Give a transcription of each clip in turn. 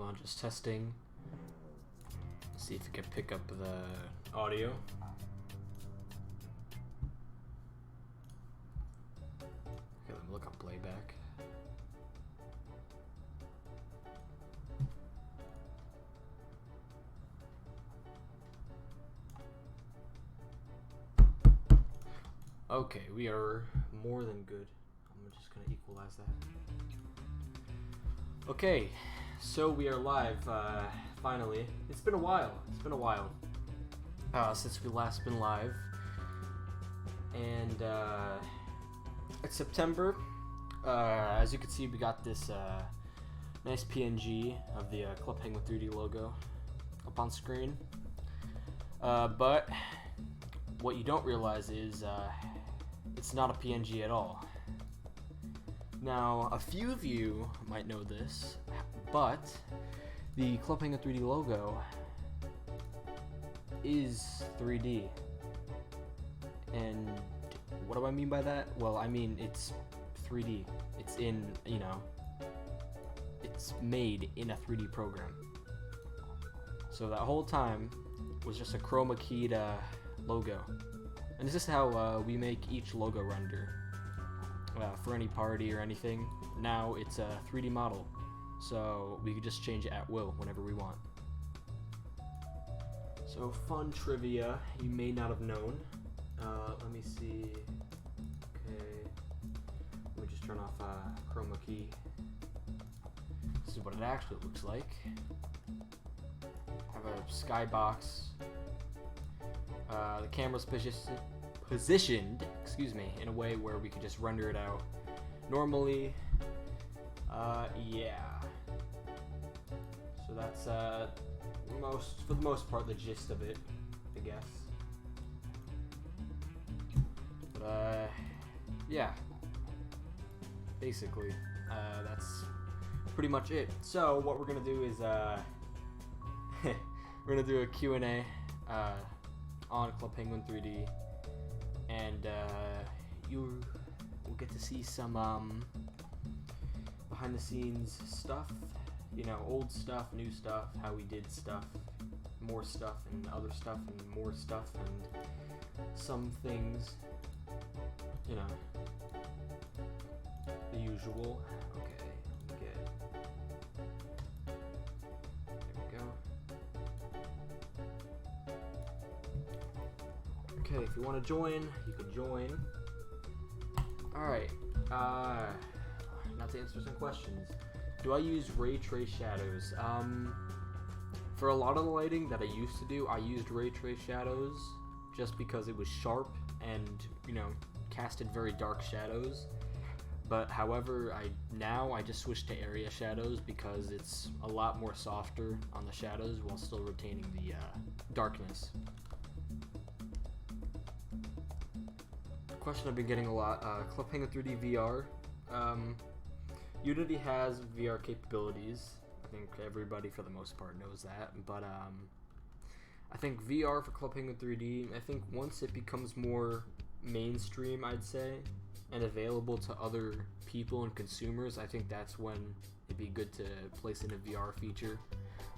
Hold on, just testing. See if we can pick up the audio. Okay, let me look on playback. Okay, we are more than good. I'm just gonna equalize that. Okay, so we are live, finally. It's been a while. Since we last been live. And, it's September. As you can see, we got this, nice PNG of the Club Penguin 3D logo up on screen. But what you don't realize is, it's not a PNG at all. Now, a few of you might know this, but the Club Penguin 3D logo is 3D. And what do I mean by that? Well, I mean it's 3D. It's in, it's made in a 3D program. So that whole time was just a chroma keyed logo. And this is how we make each logo render for any party or anything. Now it's a 3D model, so we can just change it at will whenever we want. So fun trivia you may not have known. Let me see. Okay, let me just turn off chroma key. This is what it actually looks like. Have a skybox. The camera's positioned, in a way where we could just render it out normally. Yeah. So that's for the most part, the gist of it, I guess. But yeah. Basically, that's pretty much it. So what we're gonna do is we're gonna do a Q&A on Club Penguin 3D, and you will get to see some behind the scenes stuff, old stuff, new stuff, how we did stuff, more stuff and other stuff and more stuff, and some things, the usual. Okay, let me get, there we go. Okay, if you want to join, you can join. Alright, now to answer some questions. Do I use ray trace shadows? For a lot of the lighting that I used to do, I used ray trace shadows just because it was sharp and, casted very dark shadows. But however, I just switched to area shadows because it's a lot more softer on the shadows while still retaining the darkness. Question I've been getting a lot, Club Penguin 3D VR. Unity has VR capabilities. I think everybody for the most part knows that, but I think VR for Club Penguin 3D, I think once it becomes more mainstream, I'd say, and available to other people and consumers, I think that's when it'd be good to place in a VR feature.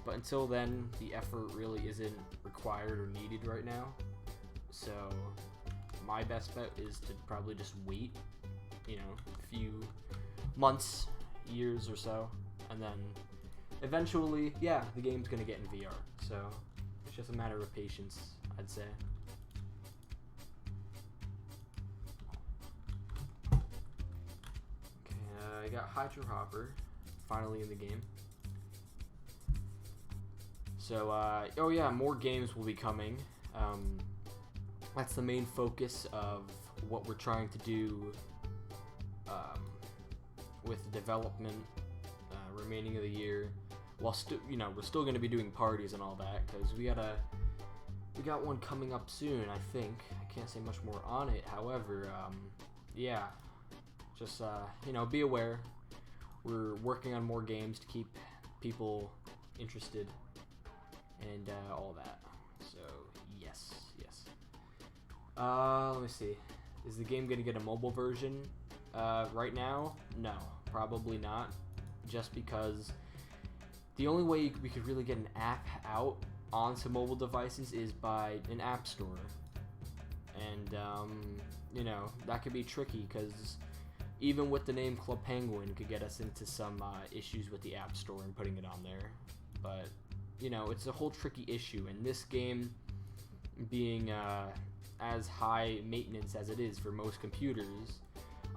But until then, the effort really isn't required or needed right now. So my best bet is to probably just wait, a few months, years or so, and then eventually, yeah, the game's gonna get in VR. So it's just a matter of patience, I'd say. Okay, I got Hydro Hopper finally in the game. So, oh yeah, more games will be coming. That's the main focus of what we're trying to do with development remaining of the year. While we're still going to be doing parties and all that, because we got one coming up soon. I think I can't say much more on it. However, yeah, just be aware. We're working on more games to keep people interested and all that. So yes. Let me see. Is the game going to get a mobile version? Right now, no, probably not. Just because the only way we could really get an app out onto mobile devices is by an app store. And, you know, that could be tricky because even with the name Club Penguin could get us into some issues with the app store and putting it on there. But, you know, it's a whole tricky issue. And this game being as high maintenance as it is for most computers,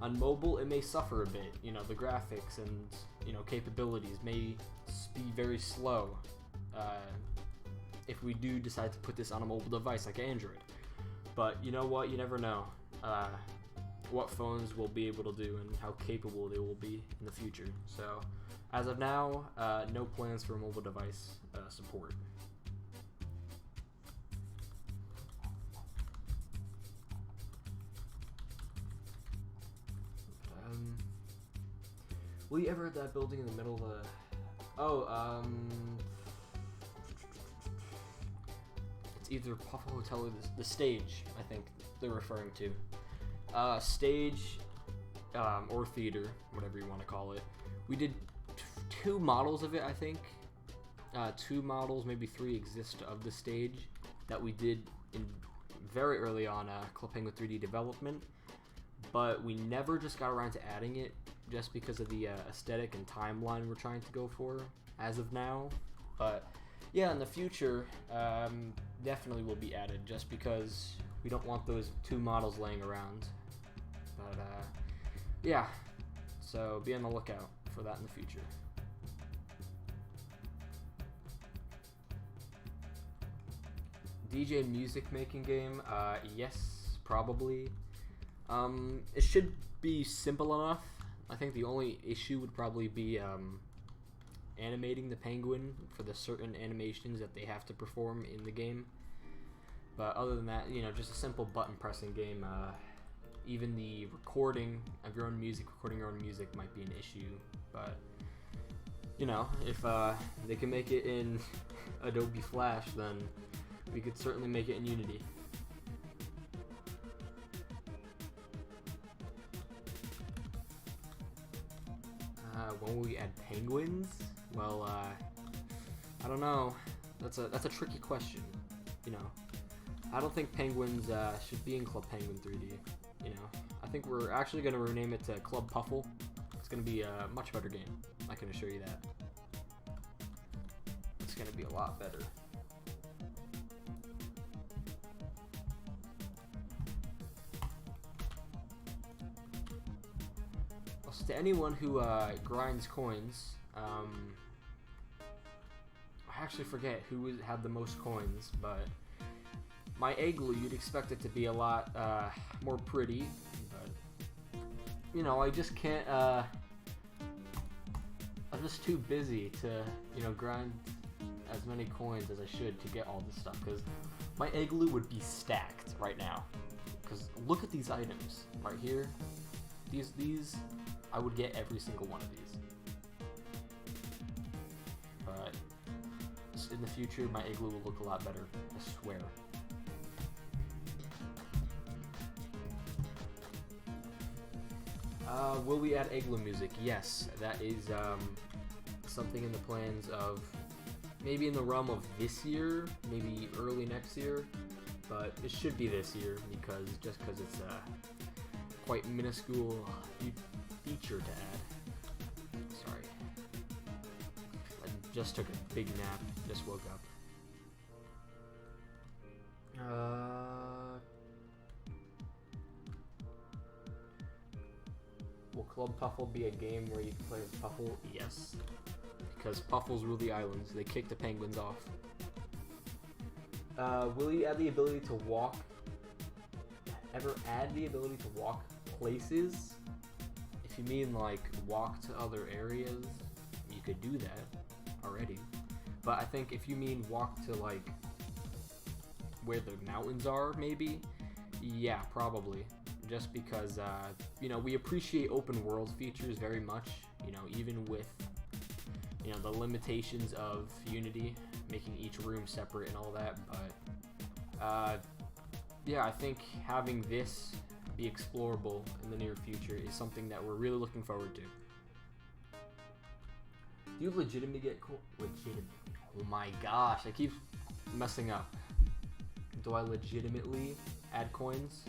on mobile it may suffer a bit. You know, the graphics and, you know, capabilities may be very slow if we do decide to put this on a mobile device like Android. But you know what, you never know what phones will be able to do and how capable they will be in the future. So as of now, no plans for mobile device support. Will you ever hit that building in the middle of the... it's either Puffle Hotel or the stage, I think they're referring to. Stage, or theater, whatever you want to call it. We did two models of it, I think. Two models, maybe three exist of the stage that we did in very early on Club Penguin 3D development. But we never just got around to adding it just because of the aesthetic and timeline we're trying to go for as of now. But yeah, in the future, definitely will be added just because we don't want those two models laying around. But yeah, so be on the lookout for that in the future. DJ music making game, yes, probably. It should be simple enough. I think the only issue would probably be animating the penguin for the certain animations that they have to perform in the game. But other than that, you know, just a simple button pressing game. Even the recording of your own music, recording your own music might be an issue. But, you know, if they can make it in Adobe Flash, then we could certainly make it in Unity. When will we add penguins? Well, I don't know. That's a tricky question. You know, I don't think penguins should be in Club Penguin 3D. You know, I think we're actually going to rename it to Club Puffle. It's going to be a much better game. I can assure you that. It's going to be a lot better. To anyone who grinds coins, I actually forget who had the most coins, but my igloo, you'd expect it to be a lot more pretty, but you know, I just can't, I'm just too busy to, you know, grind as many coins as I should to get all this stuff, because my igloo would be stacked right now, because look at these items right here. These I would get every single one of these. But in the future, my igloo will look a lot better, I swear. Will we add igloo music? Yes, that is something in the plans of maybe in the realm of this year, maybe early next year, but it should be this year because it's quite minuscule feature to add. Sorry. I just took a big nap, just woke up. Will Club Puffle be a game where you can play as Puffle? Yes. Because Puffles rule the islands. They kick the penguins off. Will you add the ability to walk? Ever add the ability to walk places? If you mean like walk to other areas, you could do that already. But I think if you mean walk to like where the mountains are, maybe, yeah, probably. Just because, you know, we appreciate open world features very much, you know, even with, you know, the limitations of Unity, making each room separate and all that, but, yeah, I think having this be explorable in the near future is something that we're really looking forward to. Do you legitimately get legitimate? Oh my gosh, I keep messing up. Do I legitimately add coins,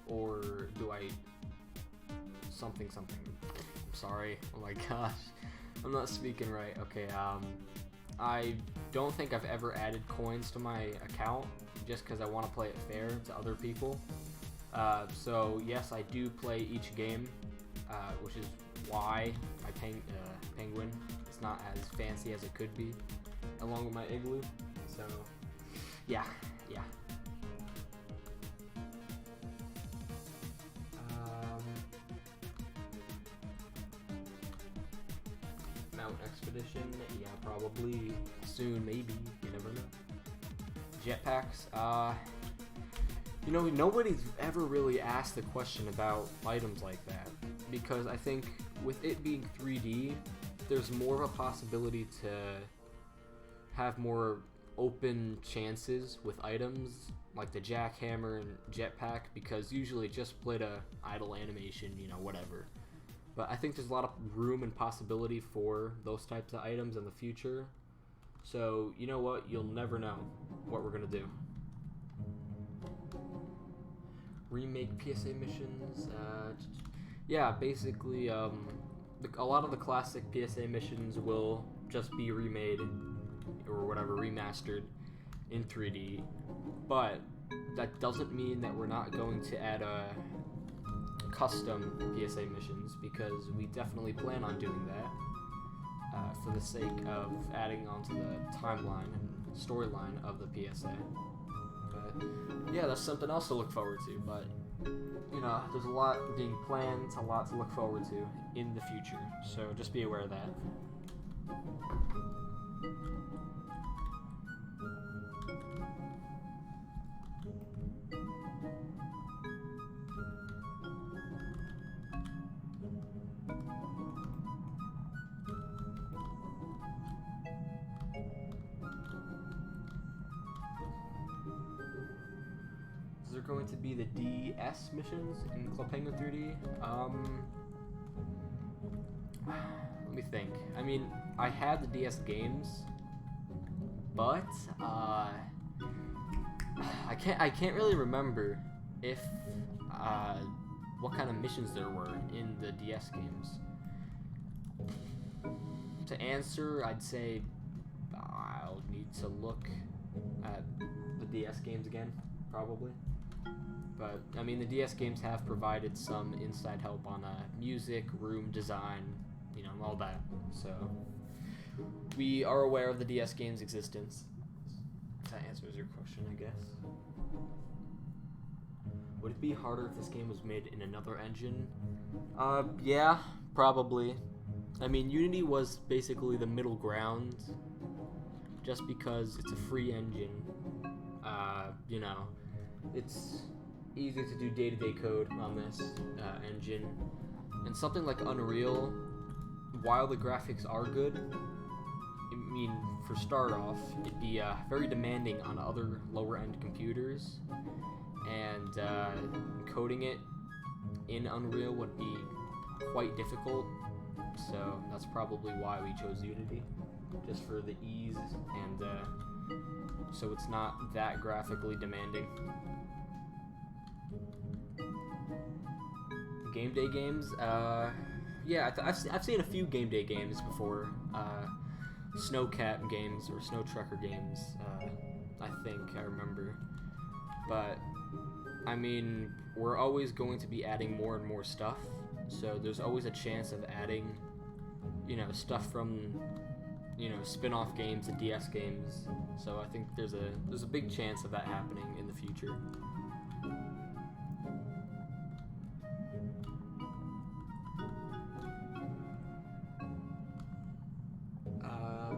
or do I something? I'm sorry. Oh my gosh, I'm not speaking right. Okay. I don't think I've ever added coins to my account just because I want to play it fair to other people. So yes, I do play each game, which is why my penguin is not as fancy as it could be, along with my igloo. So yeah. Mount Expedition, yeah, probably soon, maybe. You never know. Jetpacks, you know, nobody's ever really asked the question about items like that, because I think with it being 3D, there's more of a possibility to have more open chances with items like the jackhammer and jetpack, because usually just split a idle animation, you know, whatever. But I think there's a lot of room and possibility for those types of items in the future. So, you know what? You'll never know what we're going to do. Remake PSA missions. Yeah, basically, a lot of the classic PSA missions will just be remade or whatever, remastered in 3D. But that doesn't mean that we're not going to add custom PSA missions, because we definitely plan on doing that for the sake of adding onto the timeline and storyline of the PSA. But yeah, that's something else to look forward to. But you know, there's a lot being planned, a lot to look forward to in the future. So just be aware of that. Is there going to be the DS missions in Club Penguin 3D? Let me think. I mean, I had the DS games, but I can't really remember if what kind of missions there were in the DS games. To answer, I'd say I'll need to look at the DS games again, probably. But, I mean, the DS games have provided some inside help on music, room design, you know, all that. So, we are aware of the DS games' existence. If that answers your question, I guess. Would it be harder if this game was made in another engine? Yeah, probably. I mean, Unity was basically the middle ground, just because it's a free engine. You know, it's easy to do day-to-day code on this engine. And something like Unreal, while the graphics are good, I mean, for start off, it'd be very demanding on other lower-end computers, and coding it in Unreal would be quite difficult. So that's probably why we chose Unity, just for the ease and so it's not that graphically demanding. Game day games, yeah, I've seen a few game day games before. Snowcat games or Snow Trucker games, I think I remember. But I mean, we're always going to be adding more and more stuff, so there's always a chance of adding, you know, stuff from, you know, spin-off games to DS games. So I think there's a big chance of that happening in the future.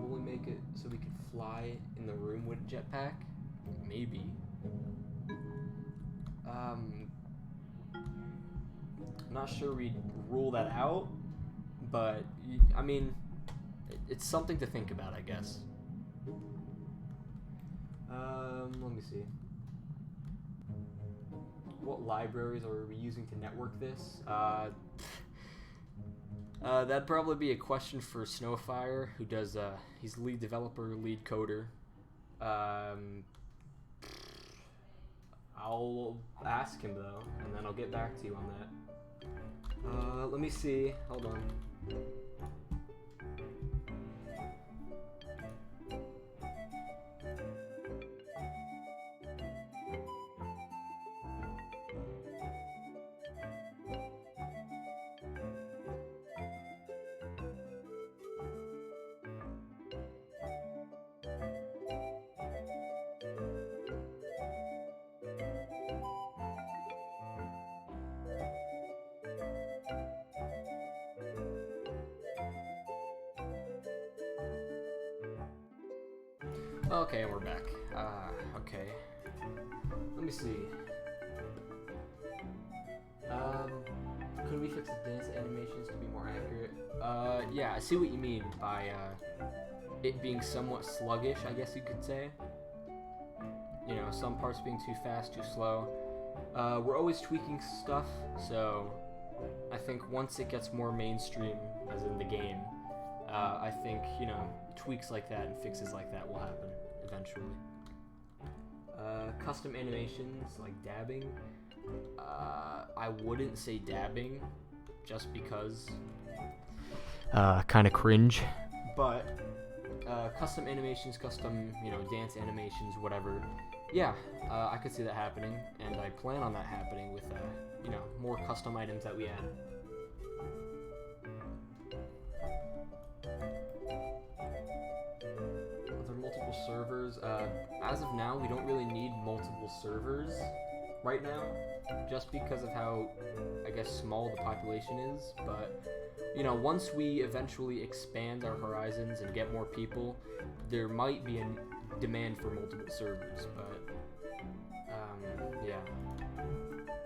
Will we make it so we can fly in the room with a jetpack? Maybe. I'm not sure we'd rule that out, but I mean, it's something to think about, I guess. Let me see. What libraries are we using to network this? That'd probably be a question for Snowfire, who does, he's lead developer, lead coder. I'll ask him though, and then I'll get back to you on that. Let me see. Hold on. Okay, we're back. Okay. Let me see. Could we fix the dance animations to be more accurate? Yeah, I see what you mean by, it being somewhat sluggish, I guess you could say. You know, some parts being too fast, too slow. We're always tweaking stuff, so I think once it gets more mainstream, as in the game, I think, you know, tweaks like that and fixes like that will happen eventually. Custom animations, like dabbing, I wouldn't say dabbing, just because kind of cringe. But custom animations, custom, you know, dance animations, whatever. Yeah, I could see that happening, and I plan on that happening with, you know, more custom items that we add. Multiple servers. As of now, we don't really need multiple servers right now, just because of how, I guess, small the population is. But, you know, once we eventually expand our horizons and get more people, there might be a demand for multiple servers, but, yeah.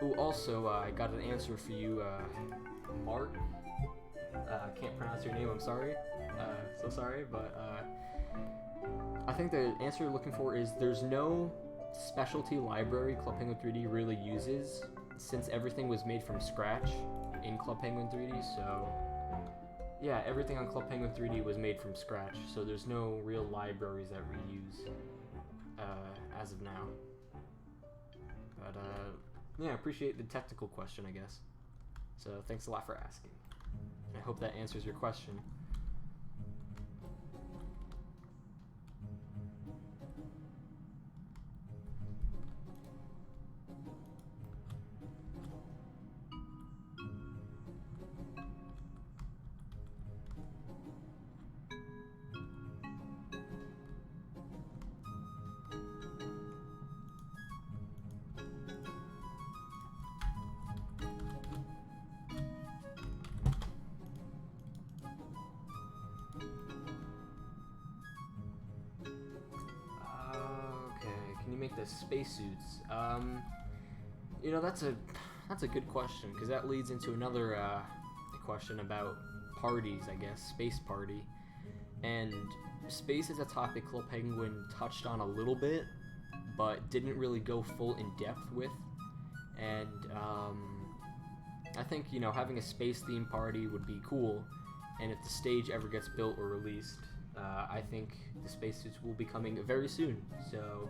Ooh, also, I got an answer for you, Mark. I can't pronounce your name, I'm sorry. So sorry, but, I think the answer you're looking for is there's no specialty library Club Penguin 3D really uses, since everything was made from scratch in Club Penguin 3D, so yeah, everything on Club Penguin 3D was made from scratch, so there's no real libraries that we use as of now. But yeah, I appreciate the technical question, I guess. So thanks a lot for asking. I hope that answers your question. Make the spacesuits. You know, that's a good question, because that leads into another question about parties, I guess, space party. And space is a topic Club Penguin touched on a little bit, but didn't really go full in depth with. And I think, you know, having a space theme party would be cool. And if the stage ever gets built or released, I think the spacesuits will be coming very soon. So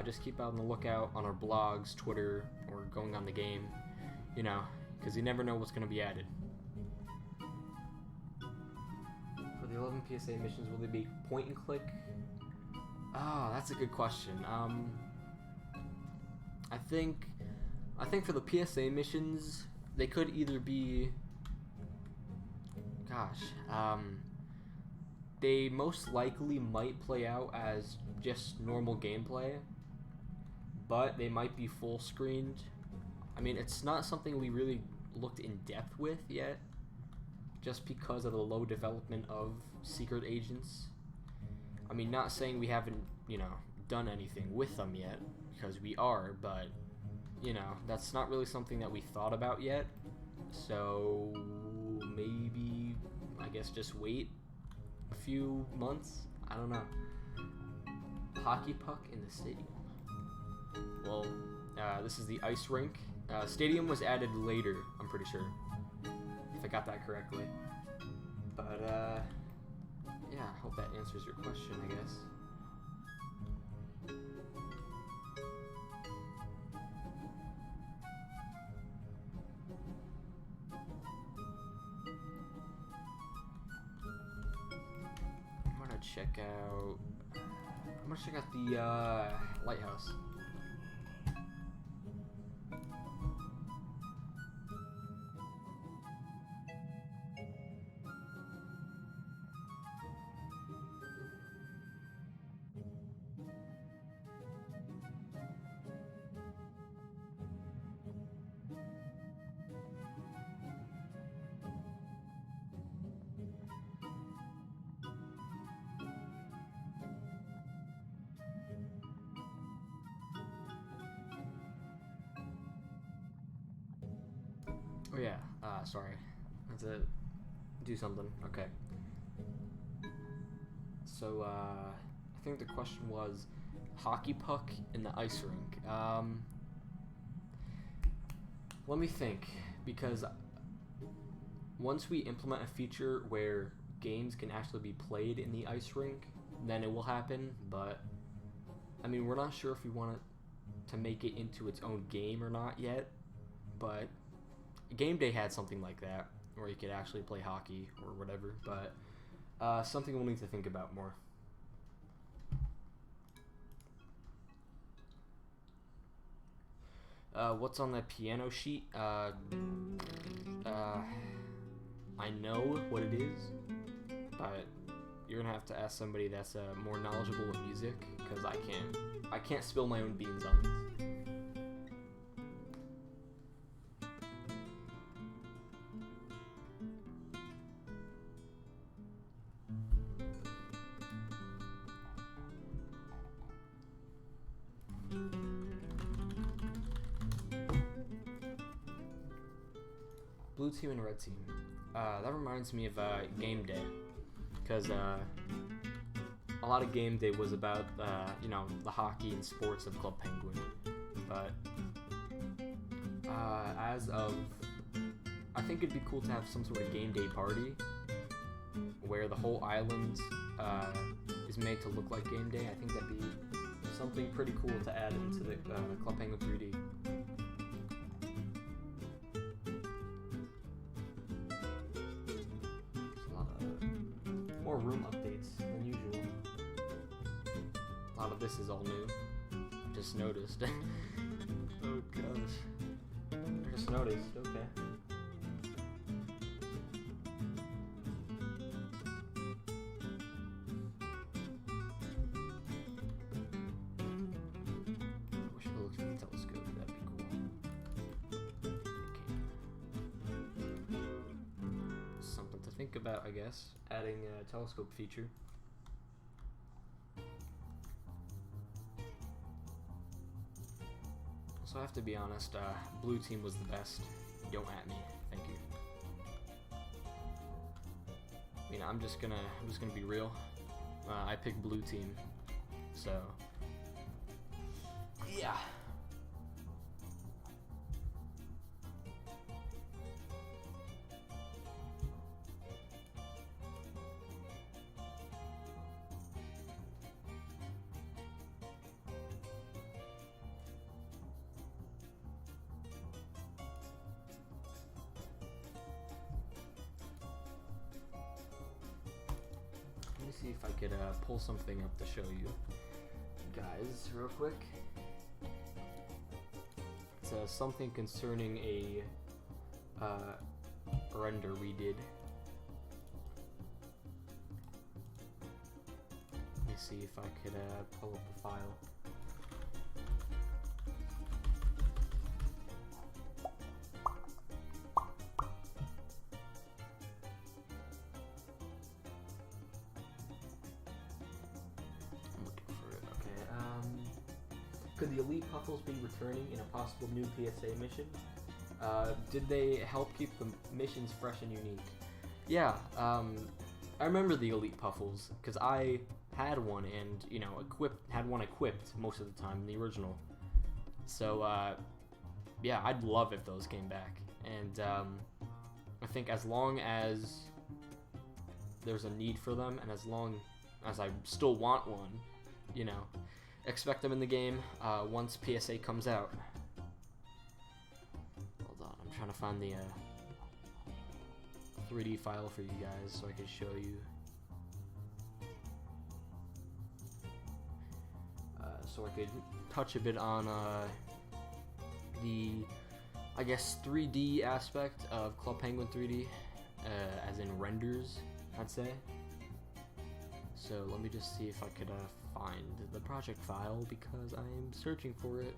just keep out on the lookout on our blogs, Twitter, or going on the game, you know, because you never know what's going to be added. For the 11 PSA missions, will they be point and click? Oh, that's a good question. I think for the PSA missions, they could either be, they most likely might play out as just normal gameplay, but they might be full screened. I mean, it's not something we really looked in depth with yet, just because of the low development of secret agents. I mean, not saying we haven't, you know, done anything with them yet, because we are, but, you know, that's not really something that we thought about yet. So maybe, I guess, just wait a few months. I don't know. Hockey puck in the stadium. Well, this is the ice rink. Stadium was added later, I'm pretty sure, if I got that correctly. But yeah, I hope that answers your question, I guess. I'm gonna check out the lighthouse. Oh yeah, sorry. I have to do something. Okay. So, I think the question was hockey puck in the ice rink. Let me think, because once we implement a feature where games can actually be played in the ice rink, then it will happen, but I mean, we're not sure if we want to make it into its own game or not yet, but Game Day had something like that, where you could actually play hockey or whatever, but something we'll need to think about more. What's on that piano sheet? I know what it is, but you're gonna have to ask somebody that's more knowledgeable with music, because I can't spill my own beans on this. Blue team and red team. That reminds me of Game Day, because a lot of Game Day was about the hockey and sports of Club Penguin, but as of, I think it'd be cool to have some sort of Game Day party where the whole island is made to look like Game Day. I think that'd be something pretty cool to add into the Club Penguin 3D. More room updates than usual. A lot of this is all new. Just noticed. Oh gosh. I just noticed, okay. I wish I looked through the telescope, that'd be cool. Okay. Something to think about, I guess. Adding a telescope feature. So I have to be honest, blue team was the best. Don't at me, thank you. I mean, I'm just gonna be real. I picked blue team, so yeah. Let me see if I could pull something up to show you guys real quick. It's something concerning a render we did. Let me see if I could pull up the file. Could the Elite Puffles be returning in a possible new PSA mission? Did they help keep the missions fresh and unique? Yeah, I remember the Elite Puffles, because I had one and, had one equipped most of the time in the original. So, yeah, I'd love if those came back. And I think as long as there's a need for them, and as long as I still want one, you know, expect them in the game once PSA comes out. Hold on, I'm trying to find the 3D file for you guys so I can show you. So I could touch a bit on the, I guess, 3D aspect of Club Penguin 3D, as in renders, I'd say. So let me just see if I could find the project file, because I'm searching for it.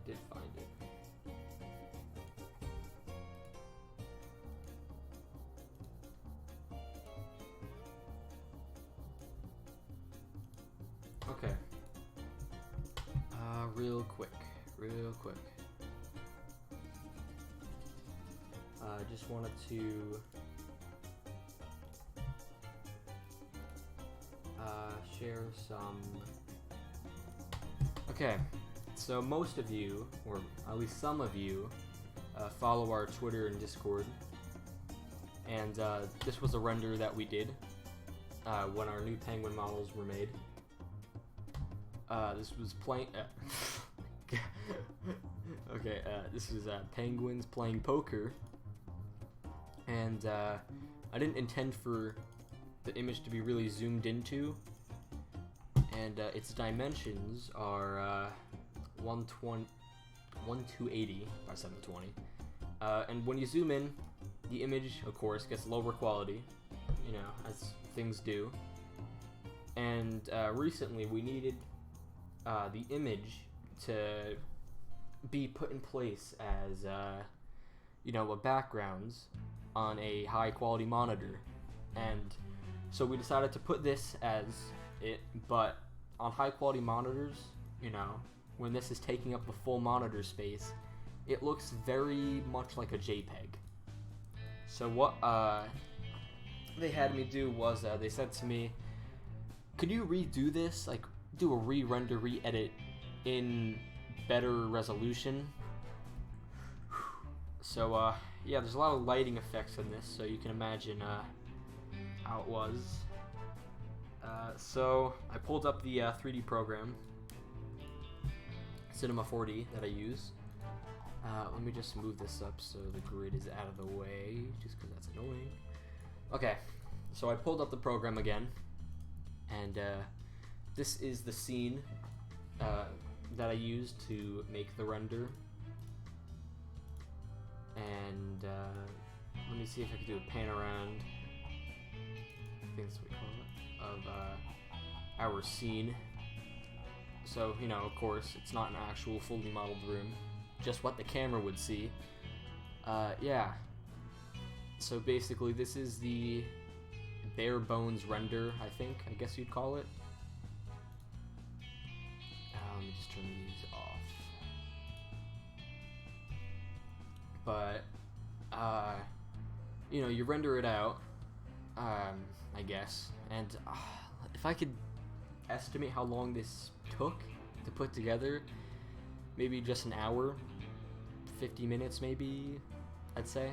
Did find it. Okay. Real quick. Just wanted to share some. Okay. So most of you, or at least some of you, follow our Twitter and Discord, and this was a render that we did when our new penguin models were made. This was playing. Okay, this is penguins playing poker, and I didn't intend for the image to be really zoomed into, and its dimensions are 1280 by 720, and when you zoom in, the image, of course, gets lower quality, you know, as things do. And recently, we needed the image to be put in place as, you know, a background on a high quality monitor, and so we decided to put this as it, but on high quality monitors, you know, when this is taking up the full monitor space, it looks very much like a JPEG. So what they had me do was, they said to me, could you redo this, like do a re-render, re-edit in better resolution? So yeah, there's a lot of lighting effects in this, so you can imagine how it was. So I pulled up the 3D program, Cinema 4D, that I use. Let me just move this up so the grid is out of the way, just because that's annoying. Okay, so I pulled up the program again, and this is the scene that I used to make the render. And let me see if I can do a pan around, I think that's what we call it, of our scene. So, you know, of course, it's not an actual fully modeled room, just what the camera would see. Yeah. So basically, this is the bare bones render, I guess you'd call it. Let me just turn these off. But, you know, you render it out, I guess, and if I could estimate how long this took to put together, maybe just an hour, 50 minutes maybe, I'd say.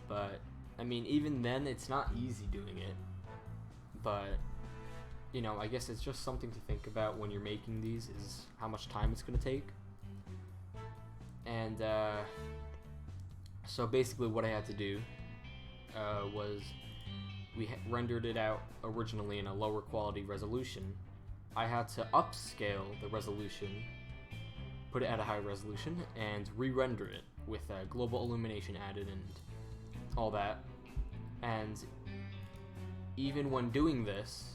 But I mean, even then, it's not easy doing it. But you know, I guess it's just something to think about when you're making these, is how much time it's gonna take. And so basically what I had to do was, we rendered it out originally in a lower quality resolution. I had to upscale the resolution, put it at a high resolution, and re-render it with global illumination added and all that. And even when doing this,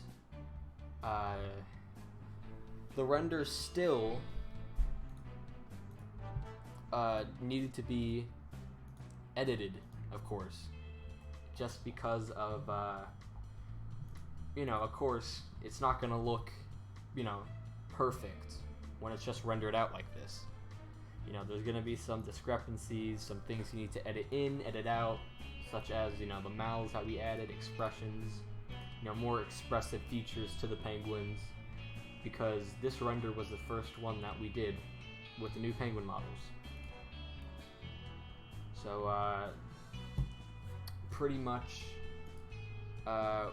the render still needed to be edited, of course, just because of, you know, of course, it's not gonna look, you know, perfect when it's just rendered out like this. You know, there's gonna be some discrepancies, some things you need to edit in, edit out, such as, you know, the mouths that we added, expressions, you know, more expressive features to the penguins, because this render was the first one that we did with the new penguin models. So, pretty much, I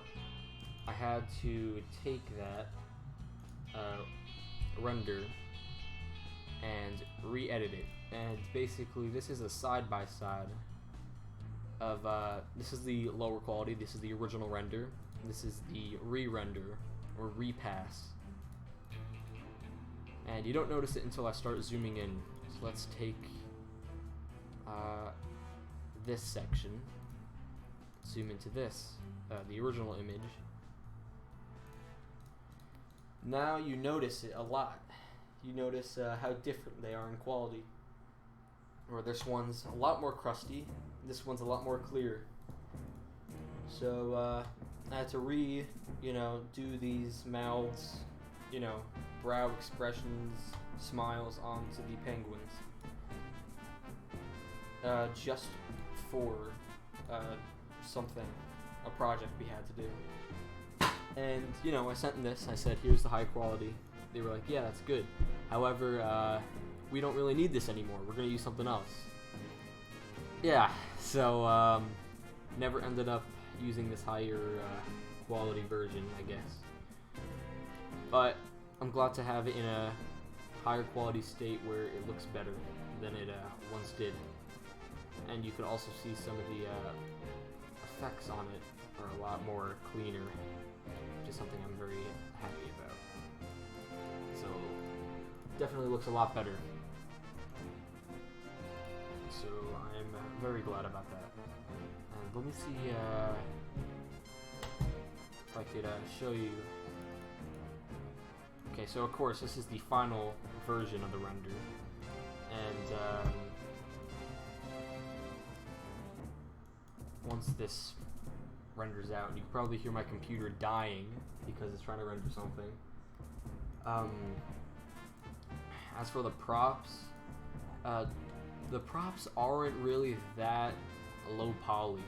had to take that render and re-edit it, and basically this is a side-by-side of, this is the lower quality, this is the original render, this is the re-render, or repass, and you don't notice it until I start zooming in. So let's take this section, zoom into this, the original image. Now you notice it a lot. You notice how different they are in quality. Or this one's a lot more crusty, this one's a lot more clear. So I had to do these mouths, you know, brow expressions, smiles onto the penguins. Just for a project we had to do. And, you know, I sent them this, I said, here's the high quality. They were like, yeah, that's good. However, we don't really need this anymore. We're going to use something else. Yeah, so, never ended up using this higher quality version, I guess. But I'm glad to have it in a higher quality state where it looks better than it once did. And you can also see some of the effects on it are a lot more cleaner, which is something I'm very happy about. So, definitely looks a lot better. So, I'm very glad about that. And let me see if I could show you. Okay, so of course, this is the final version of the render. And, once this renders out, and you can probably hear my computer dying because it's trying to render something. As for the props aren't really that low poly,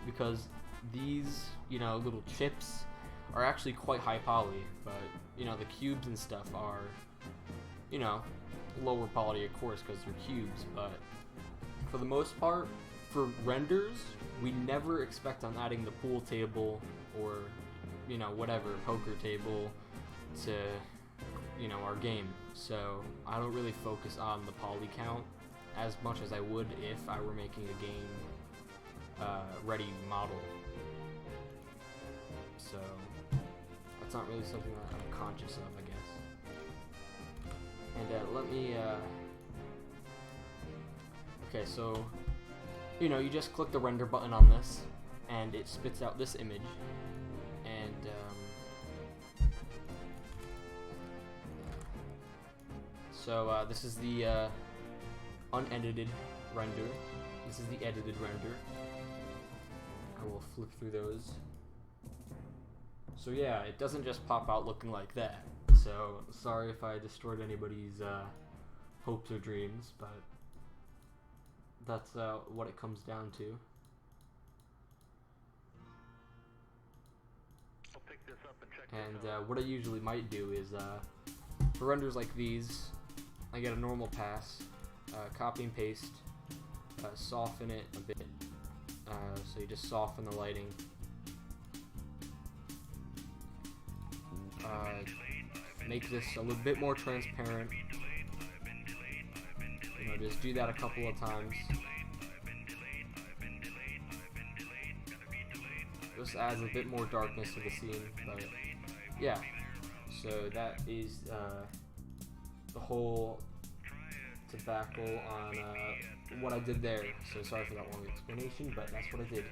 because these, you know, little chips are actually quite high poly, but, you know, the cubes and stuff are, you know, lower poly, of course, because they're cubes, but for the most part, for renders, we never expect on adding the pool table or, you know, whatever, poker table to, you know, our game. So I don't really focus on the poly count as much as I would if I were making a game ready model. So that's not really something that I'm conscious of, I guess. And let me okay, so, you know, you just click the render button on this, and it spits out this image, and so this is the unedited render. This is the edited render. I will flip through those. So yeah, it doesn't just pop out looking like that. So sorry if I destroyed anybody's hopes or dreams, but that's what it comes down to. I'll pick this up and check And what I usually might do is, for renders like these, I get a normal pass, copy and paste, soften it a bit, so you just soften the lighting, make this a little bit more transparent. You know, just do that a couple of times. Just adds a bit more darkness to the scene, but yeah. So that is the whole tobacco on what I did there. So sorry for that long explanation, but that's what I did.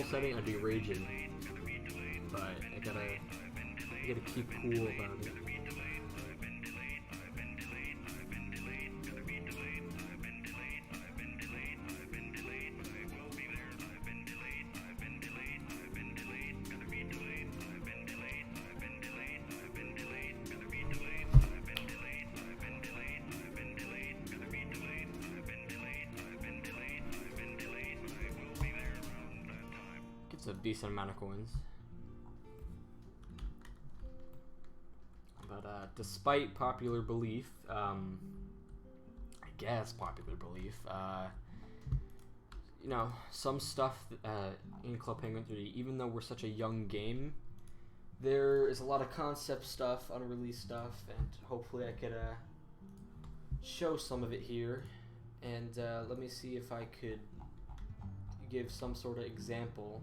normal setting, I'd be raging. But I gotta keep cool about it. Gets a decent amount of coins. But despite popular belief, I guess popular belief, you know, some stuff in Club Penguin 3D, even though we're such a young game, there is a lot of concept stuff, unreleased stuff, and hopefully I could show some of it here. And let me see if I could give some sort of example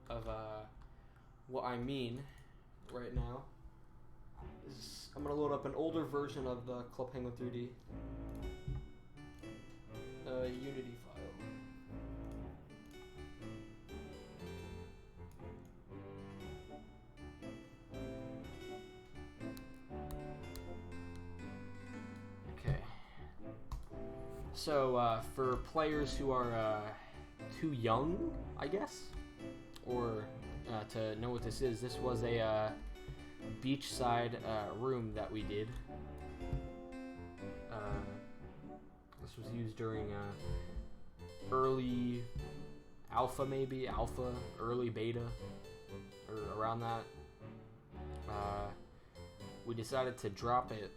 of what I mean right now. I'm going to load up an older version of the Club Penguin 3D Unity file. Okay. So for players who are too young, I guess, or to know what this is, this was a beachside room that we did. This was used during early alpha, early beta, or around that. We decided to drop it,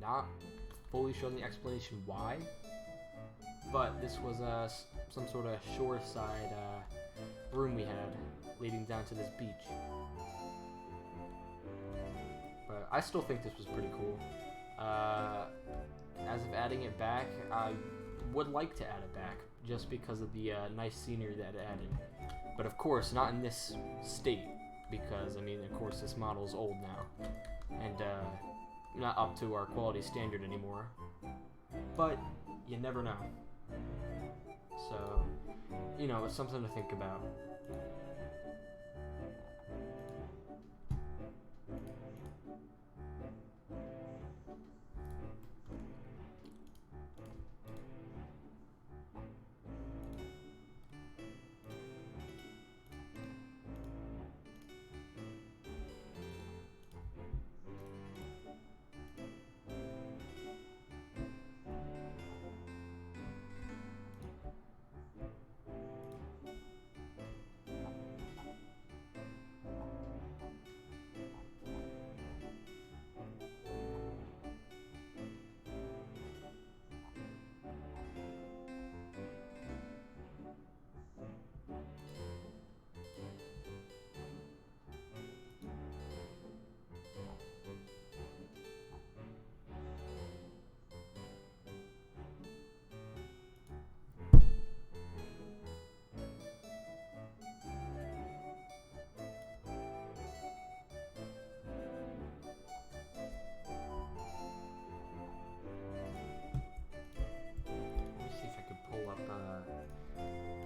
not fully showing the explanation why, but this was some sort of shore side room we had leading down to this beach. But I still think this was pretty cool. As of adding it back, I would like to add it back just because of the nice scenery that it added. But of course, not in this state, because I mean, of course, this model's old now and not up to our quality standard anymore. But you never know. So, you know, it's something to think about.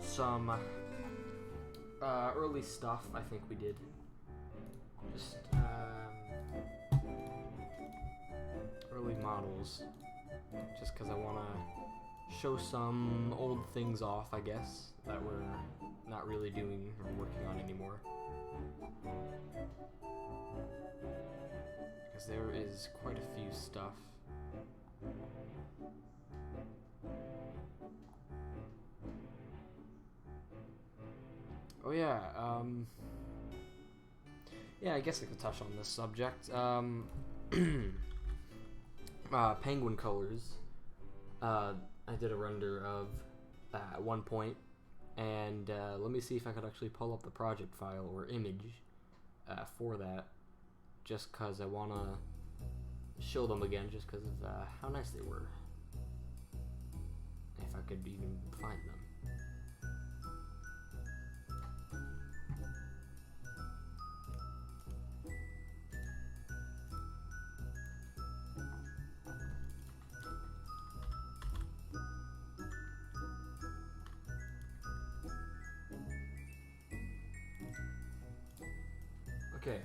Some early stuff I think we did. Just early models. Just because I want to show some old things off, I guess, that we're not really doing or working on anymore. Because there is quite a few stuff. Oh yeah, yeah, I guess I could touch on this subject. Penguin colors. I did a render of at one point, and let me see if I could actually pull up the project file or image for that, just because I want to show them again, just because of how nice they were. If I could even find them. Okay,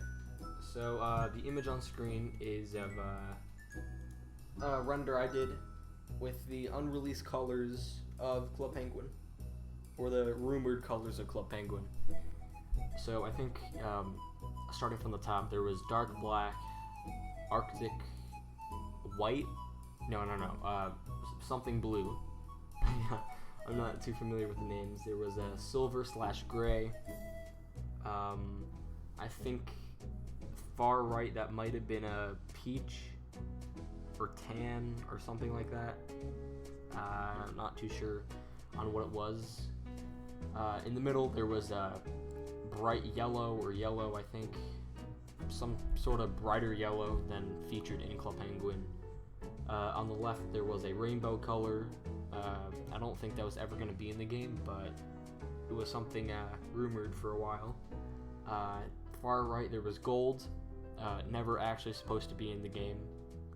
so the image on screen is of a render I did with the unreleased colors of Club Penguin, or the rumored colors of Club Penguin. So I think, starting from the top, there was dark black, Arctic white, no, something blue. I'm not too familiar with the names. There was a silver/gray. I think far right that might have been a peach or tan or something like that. I'm not too sure on what it was. In the middle there was a bright yellow or yellow, I think, some sort of brighter yellow than featured in Club Penguin. On the left there was a rainbow color. I don't think that was ever going to be in the game, but it was something rumored for a while. Far right there was gold, never actually supposed to be in the game,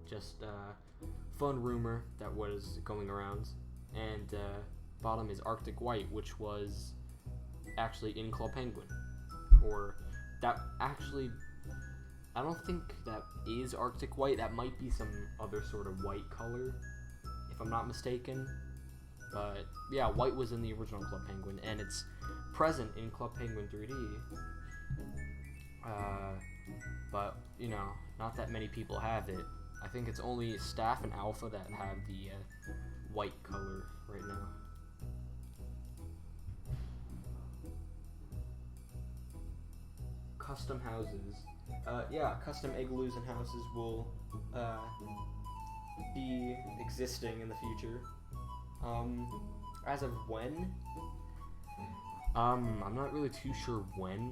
just fun rumor that was going around. And bottom is Arctic white, which was actually in Club Penguin, or that actually, I don't think that is Arctic white. That might be some other sort of white color, if I'm not mistaken. But yeah, white was in the original Club Penguin, and it's present in Club Penguin 3D. But, you know, not that many people have it. I think it's only Staff and Alpha that have the white color right now. Custom houses. Yeah, custom igloos and houses will be existing in the future. As of when? I'm not really too sure when.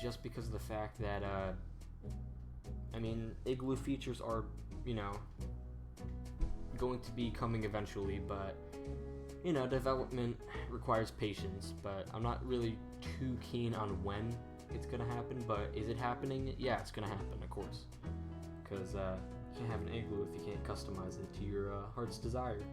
Just because of the fact that, I mean, igloo features are, you know, going to be coming eventually, but, you know, development requires patience. But I'm not really too keen on when it's gonna happen, but is it happening? Yeah, it's gonna happen, of course. Because, you can't have an igloo if you can't customize it to your heart's desire.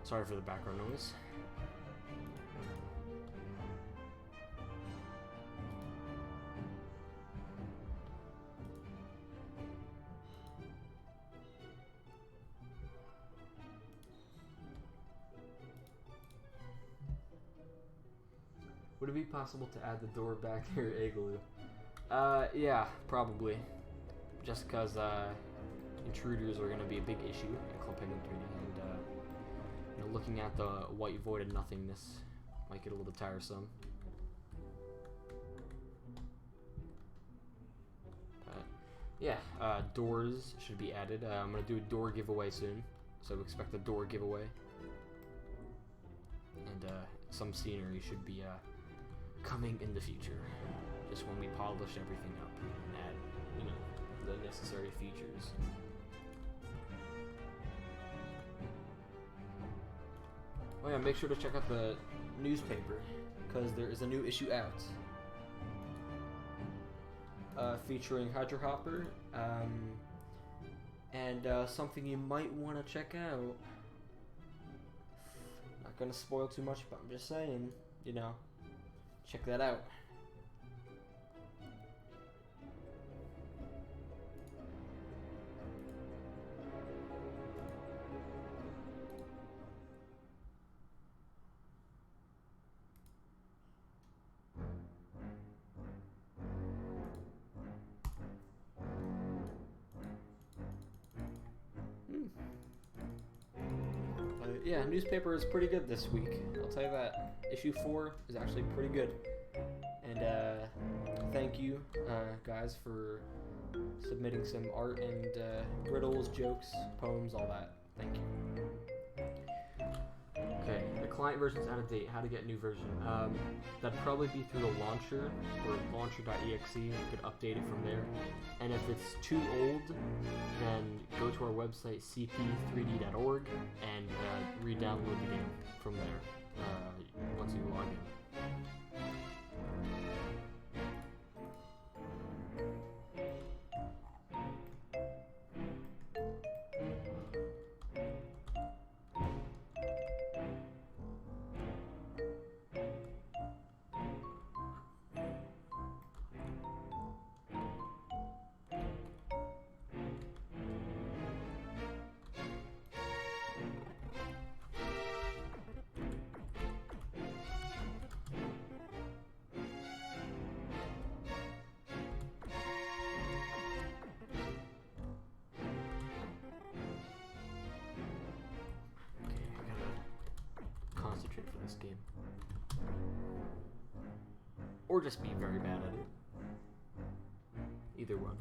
Sorry for the background noise. Would it be possible to add the door back to your igloo? Yeah, probably. Just because intruders are going to be a big issue in Club Penguin 3D, and you know, looking at the white void and nothingness might get a little tiresome. But yeah, doors should be added. I'm going to do a door giveaway soon, so expect a door giveaway. And some scenery should be coming in the future, just when we polish everything up and add, you know, the necessary features. Oh yeah, make sure to check out the newspaper, because there is a new issue out, featuring Hydro Hopper, and something you might want to check out. Not gonna spoil too much, but I'm just saying, you know, check that out. yeah, newspaper is pretty good this week. I'll tell you that. Issue 4 is actually pretty good. And thank you, guys, for submitting some art and riddles, jokes, poems, all that. Thank you. Okay, the client version's out of date. How to get a new version? That'd probably be through the launcher or launcher.exe. You could update it from there. And if it's too old, then go to our website cp3d.org and re-download the game from there once you log in. Concentrate for this game. Or just be very bad at it. Either one.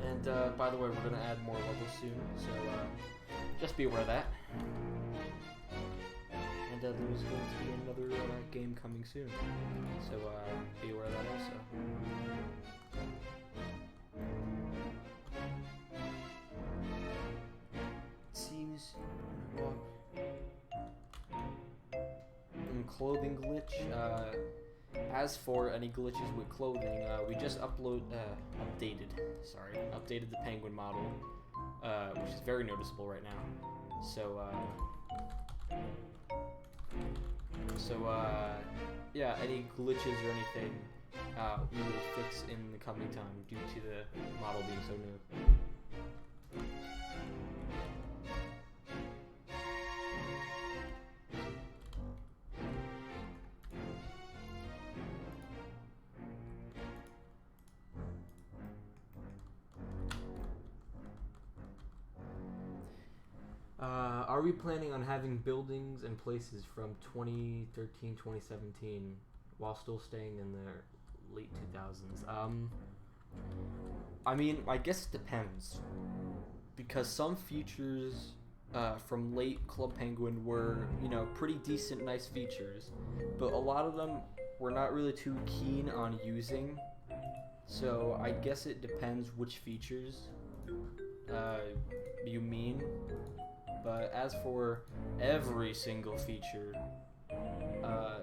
And by the way, we're going to add more levels soon, so just be aware of that. And there's going to be another game coming soon, so be aware of that also. It seems... clothing glitch. As for any glitches with clothing, we just updated the penguin model, which is very noticeable right now. Yeah, any glitches or anything, we will fix in the coming time due to the model being so new. Are we planning on having buildings and places from 2013, 2017 while still staying in the late 2000s? I mean, I guess it depends. Because some features from late Club Penguin were, pretty decent, nice features. But a lot of them we're not really too keen on using. So I guess it depends which features you mean. But as for every single feature, or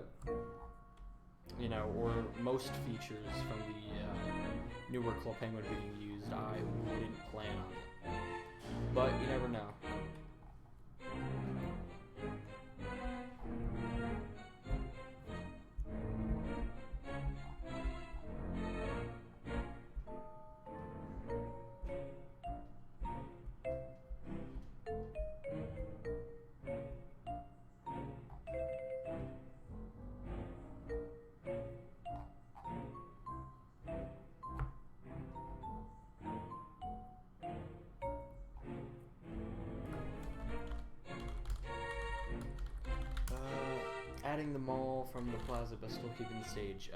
most features from the newer Club Penguin being used, I wouldn't plan on it. But you never know. Adding the mall from the plaza, but still keeping the stage.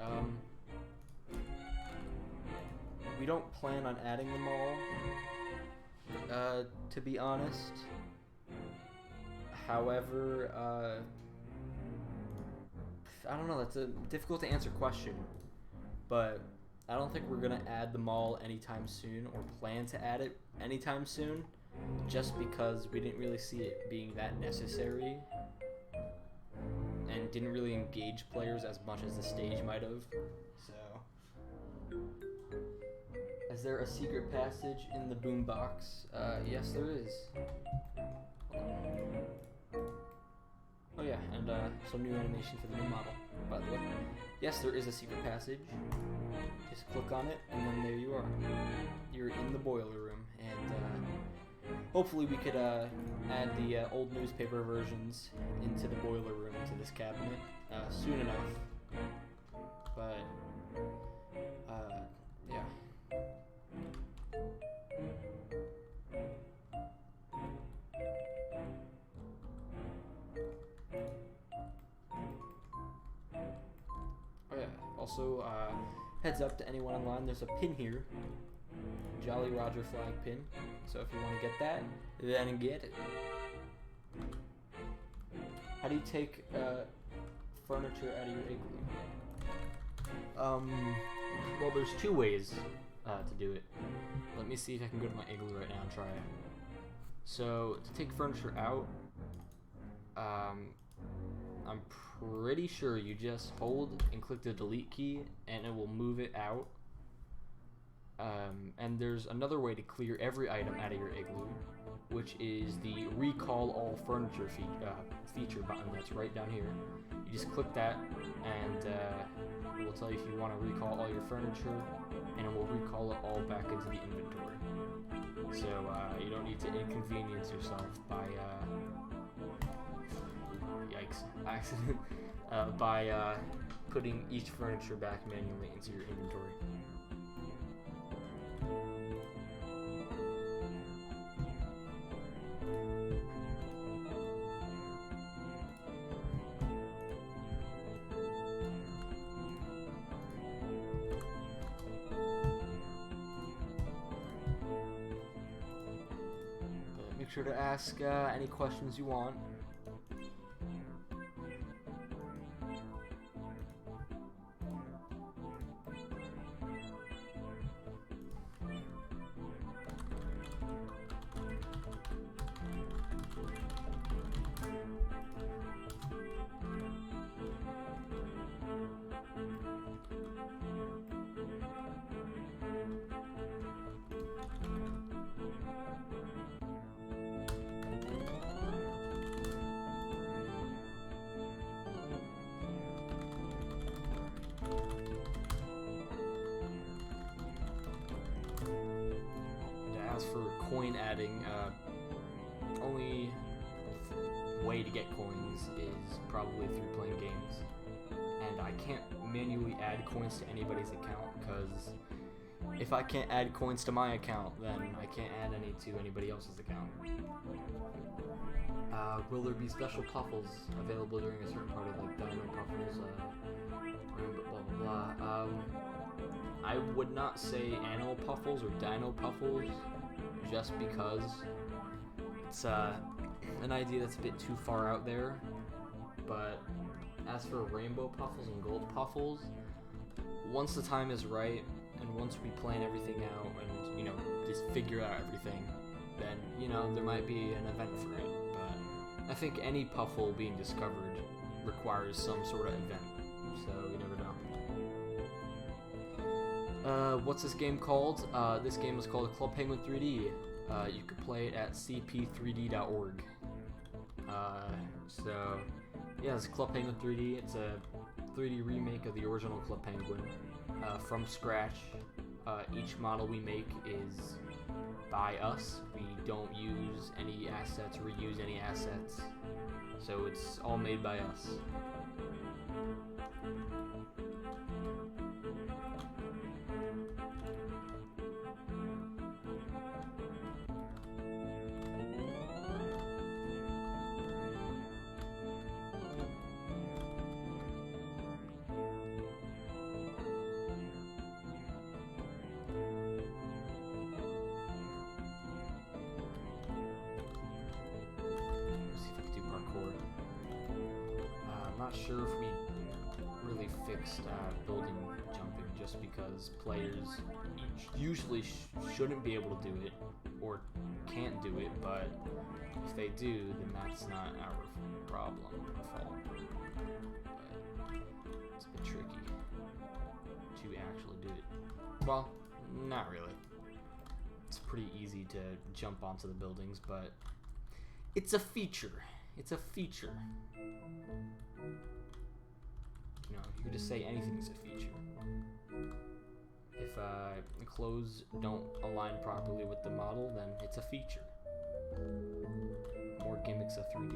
We don't plan on adding the mall, to be honest. However, I don't know, that's a difficult to answer question. But I don't think we're going to add the mall anytime soon, or plan to add it anytime soon, just because we didn't really see it being that necessary. And didn't really engage players as much as the stage might have. So, is there a secret passage in the boombox? Yes, there is. Oh yeah, and some new animation for the new model, by the way. Yes, there is a secret passage. Just click on it, and then there you are. You're in the boiler room, and hopefully we could add the old newspaper versions into the boiler room, into this cabinet, soon enough. But, yeah. Oh yeah, also, heads up to anyone online, there's a pin here. Jolly Roger flag pin. So if you want to get that, then get it. How do you take furniture out of your igloo? Well, there's two ways to do it. Let me see if I can go to my igloo right now and try it. So to take furniture out, I'm pretty sure you just hold and click the delete key and it will move it out. And there's another way to clear every item out of your igloo, which is the recall all furniture feature button that's right down here. You just click that and it will tell you if you want to recall all your furniture, and it will recall it all back into the inventory. So you don't need to inconvenience yourself by accident by putting each furniture back manually into your inventory. Make sure to ask any questions you want. As for coin adding, only way to get coins is probably through playing games, and I can't manually add coins to anybody's account, because if I can't add coins to my account, then I can't add any to anybody else's account. Will there be special puffles available during a certain part of like Dino Puffles, blah blah blah. I would not say Animal Puffles or Dino Puffles, just because it's an idea that's a bit too far out there. But as for Rainbow Puffles and Gold Puffles, once the time is right, and once we plan everything out and, you know, just figure out everything, then, you know, there might be an event for it. But I think any Puffle being discovered requires some sort of event, so you never know. What's this game called? This game is called Club Penguin 3D. You could play it at cp3d.org. So, yeah, it's Club Penguin 3D. It's a 3D remake of the original Club Penguin from scratch. Each model we make is by us. We don't use any assets, reuse any assets. So it's all made by us. Not sure if we really fixed building jumping, just because players usually shouldn't be able to do it or can't do it, but if they do, then that's not our problem or fault. But it's a bit tricky to actually do it. Well, not really. It's pretty easy to jump onto the buildings, but it's a feature. it's a feature. You know, you could just say anything's a feature. If the clothes don't align properly with the model, then it's a feature. More gimmicks of 3D.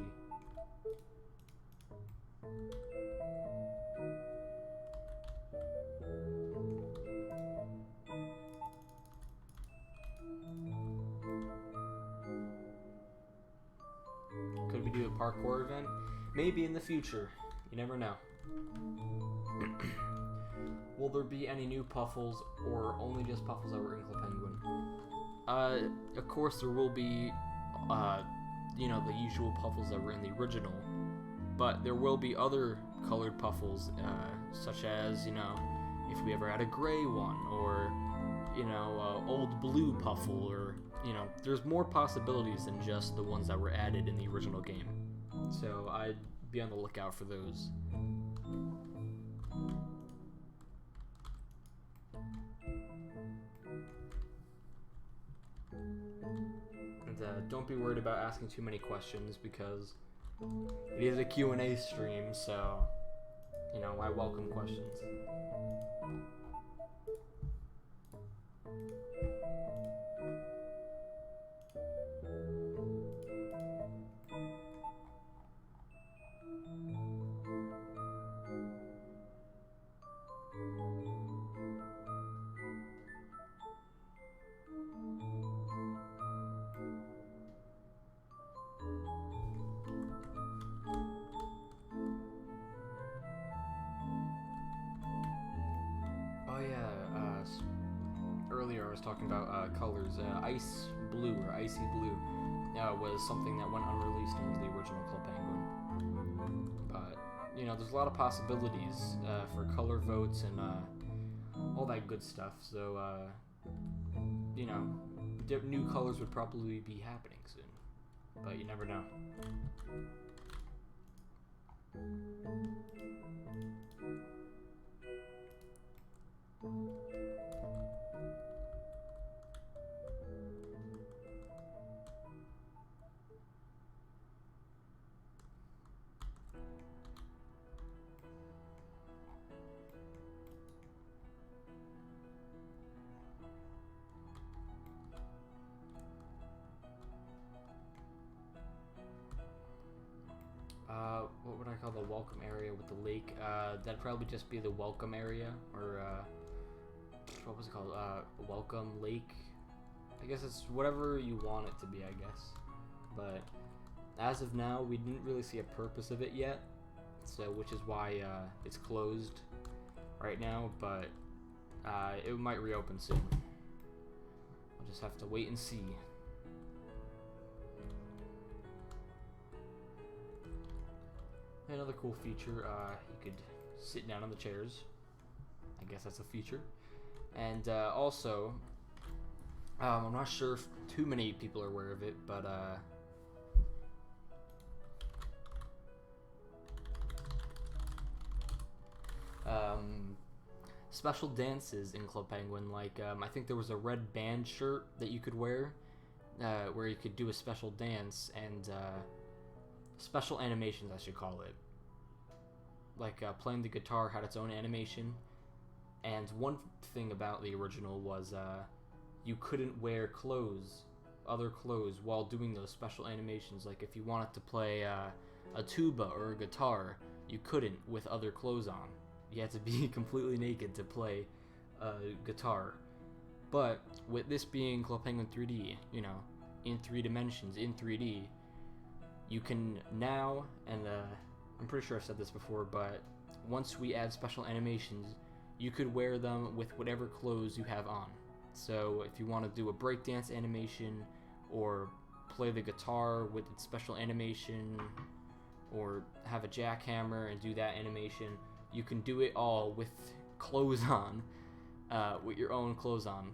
Could we do a parkour event? Maybe in the future. You never know. Will there be any new Puffles, or only just Puffles that were in Club Penguin? Of course there will be, you know, the usual Puffles that were in the original, but there will be other colored Puffles, such as, you know, if we ever had a gray one, or, you know, old blue Puffle, or, you know, there's more possibilities than just the ones that were added in the original game. So I'd be on the lookout for those. And don't be worried about asking too many questions, because it is a Q&A stream, so, you know, I welcome questions. Earlier I was talking about colors. Ice blue, or icy blue, was something that went unreleased into the original Club Penguin. But, you know, there's a lot of possibilities for color votes and all that good stuff. So, you know, new colors would probably be happening soon. But you never know. What would I call the welcome area with the lake? That'd probably just be the welcome area, or what was it called? Welcome lake. I guess it's whatever you want it to be, I guess. But as of now, we didn't really see a purpose of it yet, so which is why it's closed right now. But it might reopen soon. I'll just have to wait and see. Another cool feature, you could sit down on the chairs. I guess that's a feature. And also, I'm not sure if too many people are aware of it, but special dances in Club Penguin, like I think there was a red band shirt that you could wear, where you could do a special dance, and special animations, I should call it. Like playing the guitar had its own animation, and one thing about the original was you couldn't wear clothes, other clothes, while doing those special animations. Like if you wanted to play a tuba or a guitar, you couldn't with other clothes on. You had to be completely naked to play guitar. But with this being Club Penguin 3D, you know, in 3 dimensions, in 3D, you can now, and I'm pretty sure I've said this before, but once we add special animations, you could wear them with whatever clothes you have on. So if you want to do a breakdance animation, or play the guitar with its special animation, or have a jackhammer and do that animation, you can do it all with clothes on, with your own clothes on,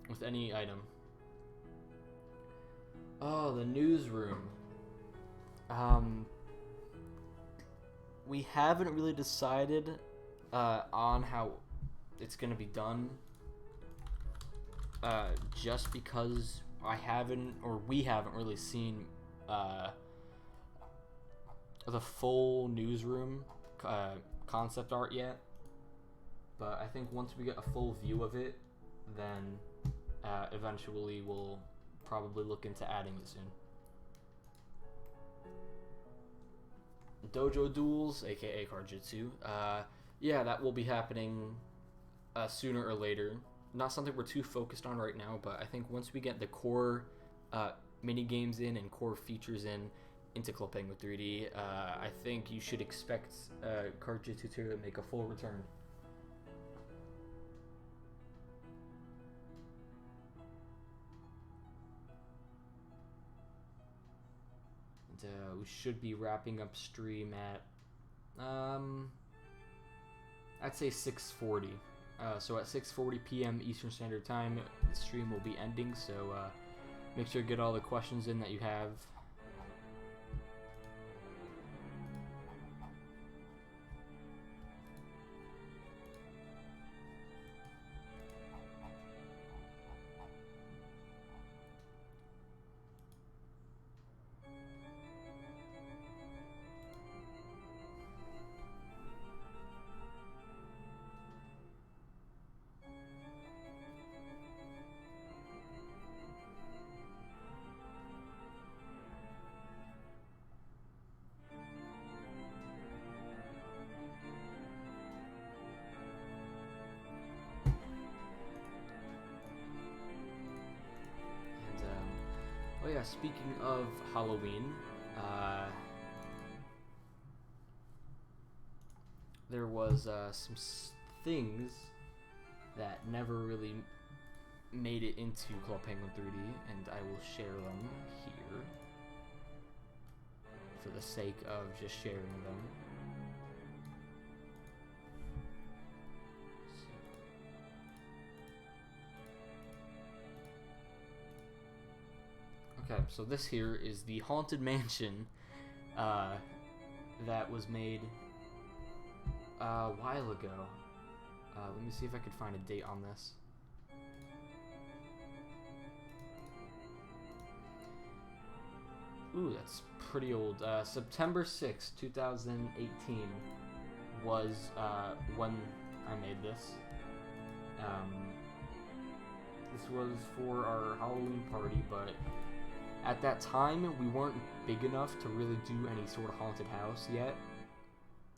with any item. Oh, the newsroom. We haven't really decided on how it's gonna be done, just because we haven't really seen the full newsroom concept art yet, but I think once we get a full view of it, then eventually we'll probably look into adding it soon. Dojo Duels, aka Cardjutsu. Yeah, that will be happening sooner or later. Not something we're too focused on right now, but I think once we get the core mini games in and core features into Club Penguin 3D, I think you should expect Cardjutsu to make a full return. And we should be wrapping up stream at I'd say 6:40. So at 6:40 p.m. Eastern Standard Time, the stream will be ending. So make sure to get all the questions in that you have. Oh yeah, speaking of Halloween, there was some things that never really made it into Club Penguin 3D, and I will share them here for the sake of just sharing them. Okay, so this here is the Haunted Mansion that was made a while ago. Let me see if I could find a date on this. Ooh, that's pretty old. September 6th, 2018 was when I made this. This was for our Halloween party, but at that time, we weren't big enough to really do any sort of haunted house yet.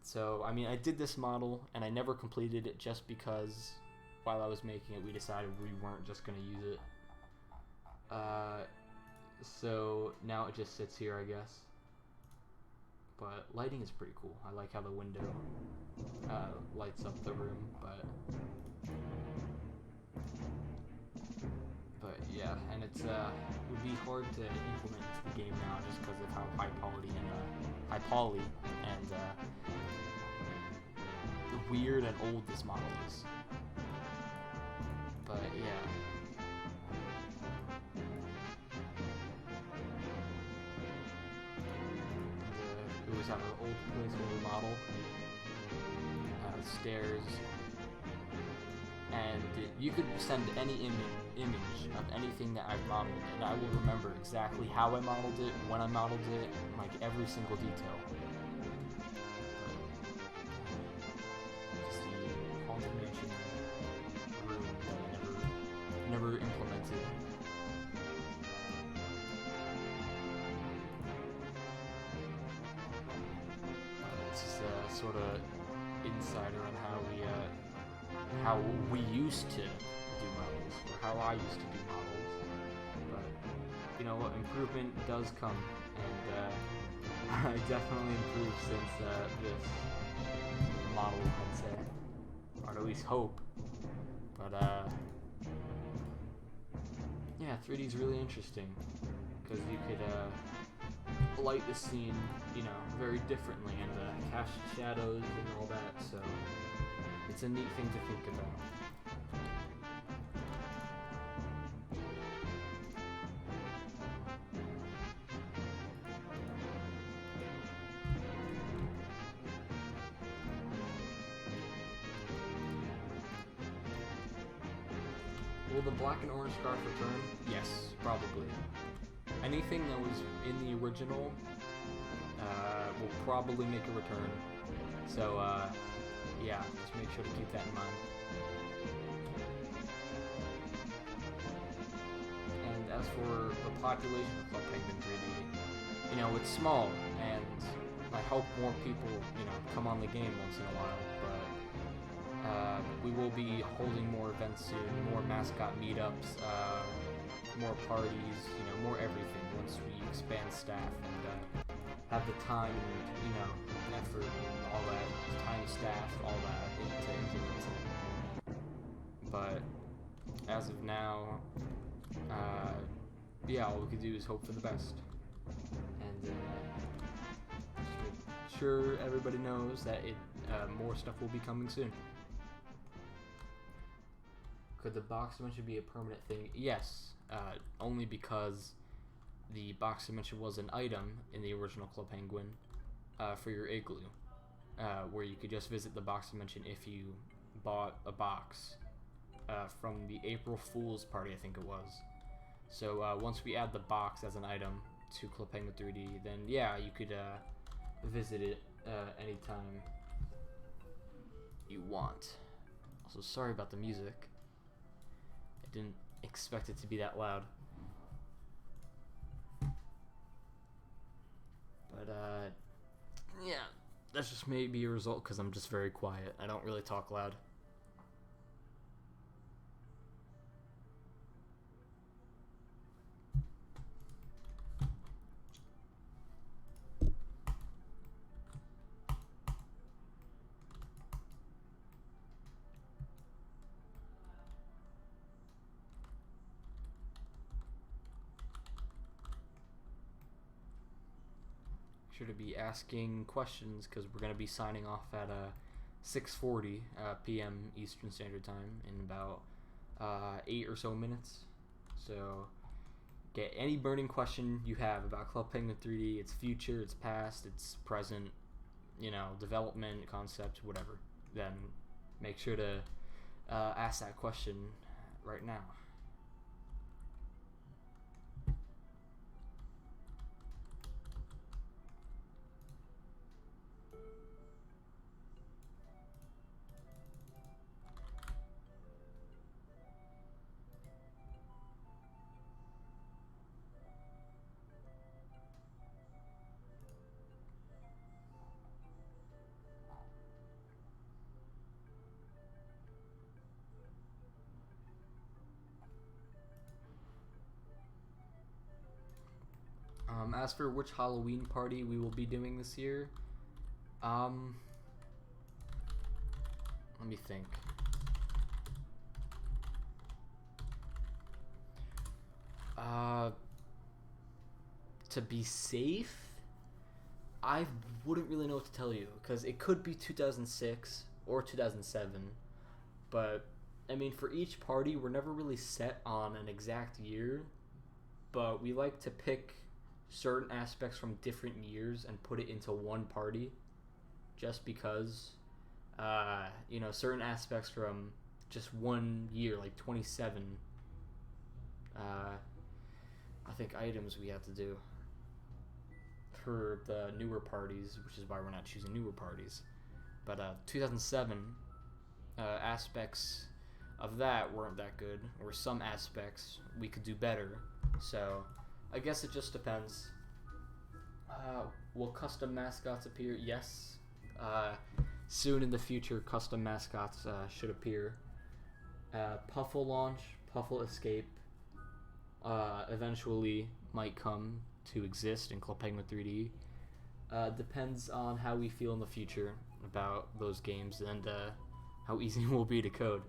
So, I mean, I did this model, and I never completed it just because while I was making it, we decided we weren't just going to use it. So, now it just sits here, I guess. But lighting is pretty cool. I like how the window lights up the room, but yeah, and it's would be hard to implement into the game now just because of how high poly and weird and old this model is. But yeah. And, it was our old placeholder model. Stairs. And you could send any image of anything that I've modeled, and I will remember exactly how I modeled it, when I modeled it, like every single detail. Just the Haunted Mansion room that I never implemented. This is a sort of insider on how we used to do models, or how I used to do models. But you know what, improvement does come, and I definitely improved since this model, I'd say, or at least hope. But yeah, 3D is really interesting because you could light the scene, you know, very differently, and cast shadows and all that. So it's a neat thing to think about. Will the black and orange scarf return? Yes, probably. Anything that was in the original will probably make a return. So, yeah, just make sure to keep that in mind. And as for the population of Club Penguin 3D, you know, it's small, and I hope more people, you know, come on the game once in a while, but we will be holding more events soon, more mascot meetups, more parties, you know, more everything once we expand staff and have the time and, you know, effort and all that, time, staff, all that to implement it. But as of now, yeah, all we can do is hope for the best. And just make sure everybody knows that more stuff will be coming soon. Could the box dimension be a permanent thing? Yes, only because the box dimension was an item in the original Club Penguin for your igloo, where you could just visit the box dimension if you bought a box from the April Fool's party, I think it was. So once we add the box as an item to Club Penguin 3D, then yeah, you could visit it anytime you want. Also, sorry about the music. I didn't expect it to be that loud. But yeah, that's just maybe a result because I'm just very quiet. I don't really talk loud. Sure to be asking questions because we're going to be signing off at 6:40 p.m. Eastern Standard Time in about 8 or so minutes. So get any burning question you have about Club Penguin 3D, its future, its past, its present, you know, development, concept, whatever. Then make sure to ask that question right now. As for which Halloween party we will be doing this year, let me think. To be safe, I wouldn't really know what to tell you because it could be 2006 or 2007, but I mean, for each party, we're never really set on an exact year, but we like to pick certain aspects from different years and put it into one party just because you know, certain aspects from just one year, like 27 I think items we have to do for the newer parties, which is why we're not choosing newer parties. But 2007 aspects of that weren't that good, or some aspects we could do better, so I guess it just depends. Will custom mascots appear? Yes. Soon in the future, custom mascots should appear. Puffle launch, Puffle escape eventually might come to exist in Club Penguin 3D. Depends on how we feel in the future about those games and how easy it will be to code.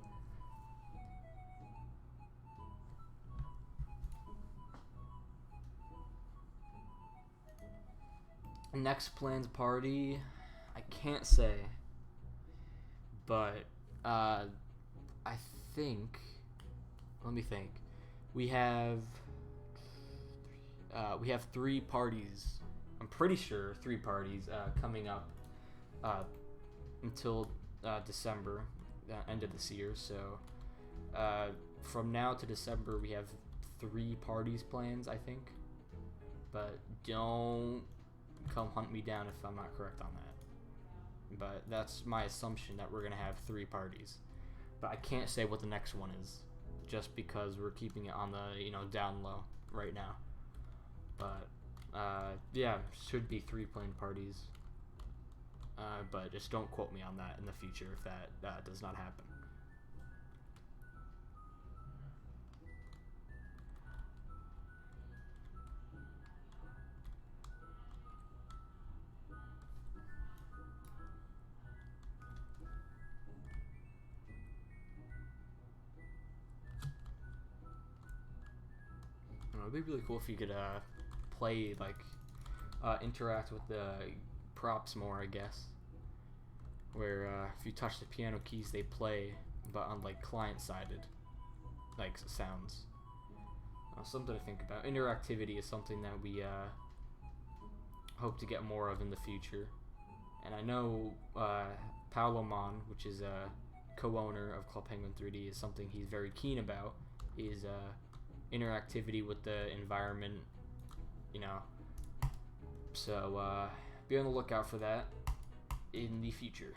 Next planned party, I can't say, but I think, let me think. We have 3 parties. I'm pretty sure 3 parties coming up until December, end of this year. So from now to December, we have 3 parties planned, I think. But don't come hunt me down if I'm not correct on that. But that's my assumption, that we're going to have 3 parties. But I can't say what the next one is, just because we're keeping it on the, down low right now. But, yeah, should be 3 planned parties. But just don't quote me on that in the future if that does not happen. It'd be really cool if you could play, like, interact with the props more, I guess. Where if you touch the piano keys, they play, but on like client-sided, like sounds. Something to think about. Interactivity is something that we hope to get more of in the future. And I know Paolo Mon, which is a co-owner of Club Penguin 3D, is something he's very keen about. Is interactivity with the environment, So be on the lookout for that in the future.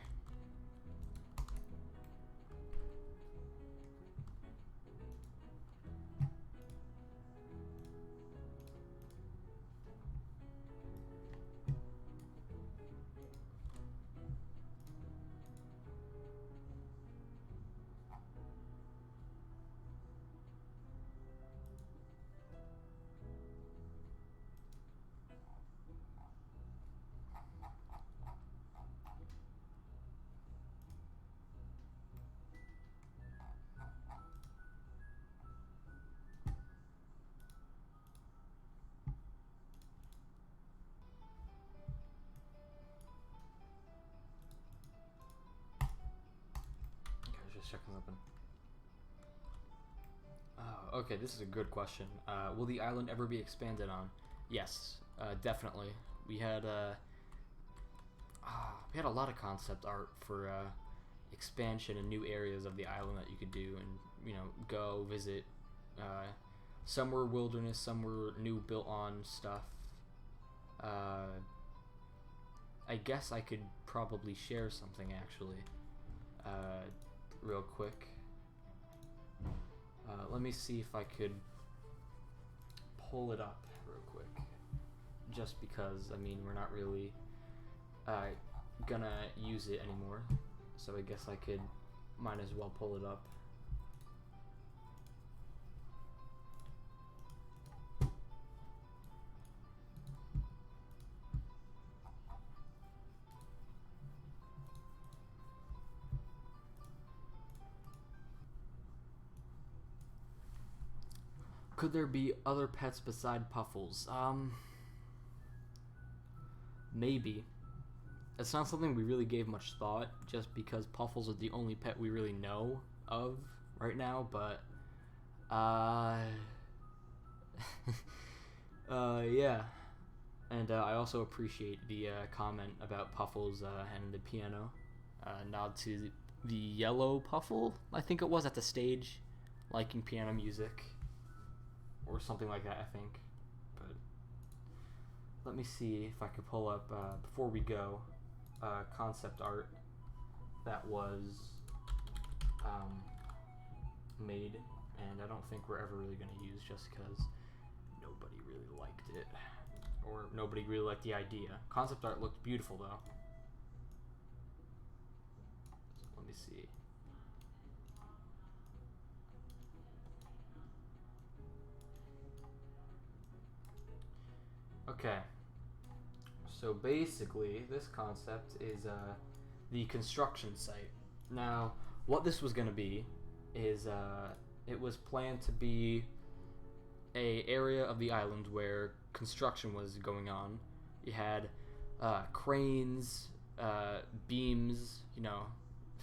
Just checking something. Oh, okay, this is a good question. Will the island ever be expanded on? Yes, definitely. We had a lot of concept art for expansion and new areas of the island that you could do, and go visit. Some were wilderness, some were new built-on stuff. I guess I could probably share something actually. Real quick. Let me see if I could pull it up real quick. Just because, we're not really gonna use it anymore. So I guess I could, might as well pull it up. Could there be other pets beside Puffles? Maybe. It's not something we really gave much thought, just because Puffles is the only pet we really know of right now, but, yeah. And, I also appreciate the, comment about Puffles, and the piano. Nod to the yellow Puffle, I think it was, at the stage, liking piano music. Or something like that, I think. But let me see if I could pull up, before we go, concept art that was made, and I don't think we're ever really going to use, just because nobody really liked it. Or nobody really liked the idea. Concept art looked beautiful, though. So let me see. Okay, so basically this concept is the construction site. Now, what this was going to be is it was planned to be a area of the island where construction was going on. You had cranes, beams,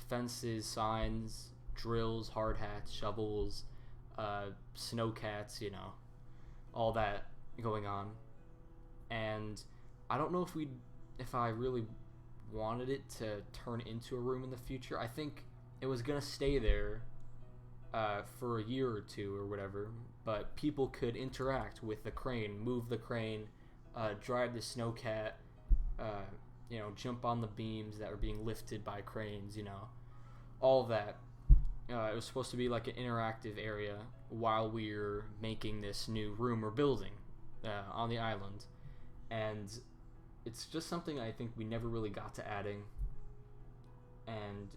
fences, signs, drills, hard hats, shovels, snowcats, all that going on. And I don't know if I really wanted it to turn into a room in the future. I think it was gonna stay there for a year or two or whatever, but people could interact with the crane, move the crane, drive the snowcat, jump on the beams that were being lifted by cranes, all of that. It was supposed to be like an interactive area while we were making this new room or building on the island. And it's just something I think we never really got to adding and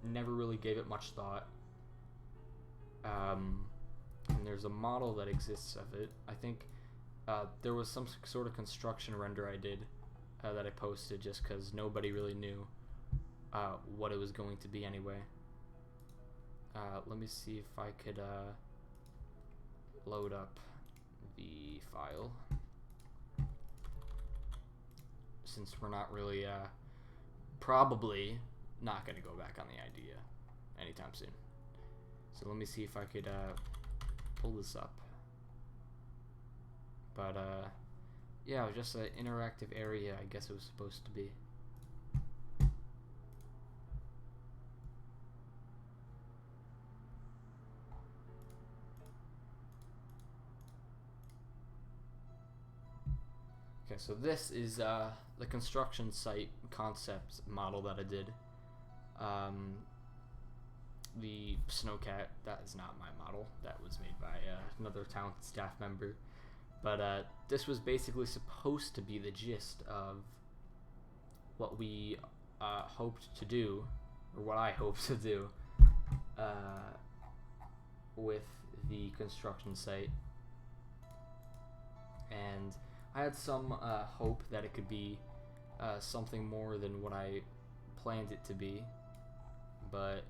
never really gave it much thought. And there's a model that exists of it. I think there was some sort of construction render I did that I posted just because nobody really knew what it was going to be anyway. Let me see if I could load up the file, since we're not really probably not going to go back on the idea anytime soon. So let me see if I could pull this up. But yeah, it was just an interactive area, I guess it was supposed to be. Okay, so this is the construction site concept model that I did. The snowcat, that is not my model. That was made by another talented staff member. But this was basically supposed to be the gist of what we hoped to do, or what I hoped to do, with the construction site. And I had some hope that it could be something more than what I planned it to be, but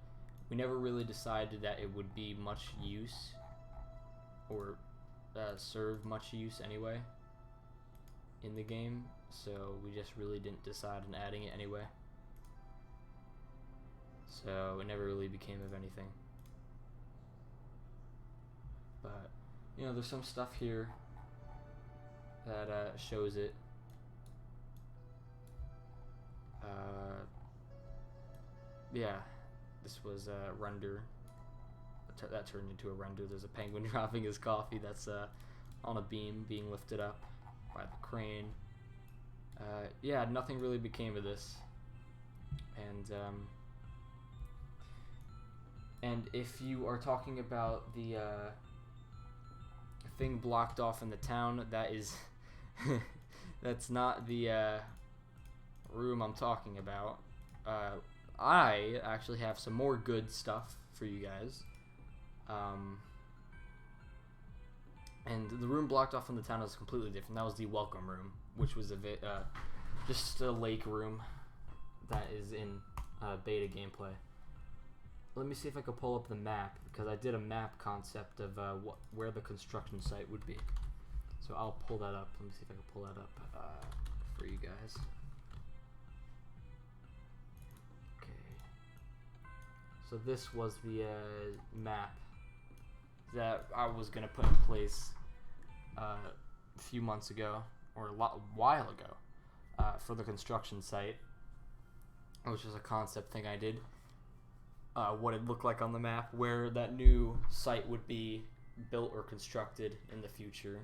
we never really decided that it would be much use, or serve much use anyway in the game, so we just really didn't decide on adding it anyway. So it never really became of anything. But there's some stuff here that shows it. Yeah, this was a render. That turned into a render. There's a penguin dropping his coffee that's on a beam being lifted up by the crane. Yeah, nothing really became of this. And if you are talking about the thing blocked off in the town, that is that's not the room I'm talking about. I actually have some more good stuff for you guys. And the room blocked off in the town is completely different. That was the welcome room, which was just a lake room that is in beta gameplay. Let me see if I can pull up the map, because I did a map concept of where the construction site would be. So I'll pull that up. Let me see if I can pull that up for you guys. So this was the map that I was going to put in place a few months ago, or a while ago, for the construction site. It was just a concept thing I did. What it looked like on the map, where that new site would be built or constructed in the future.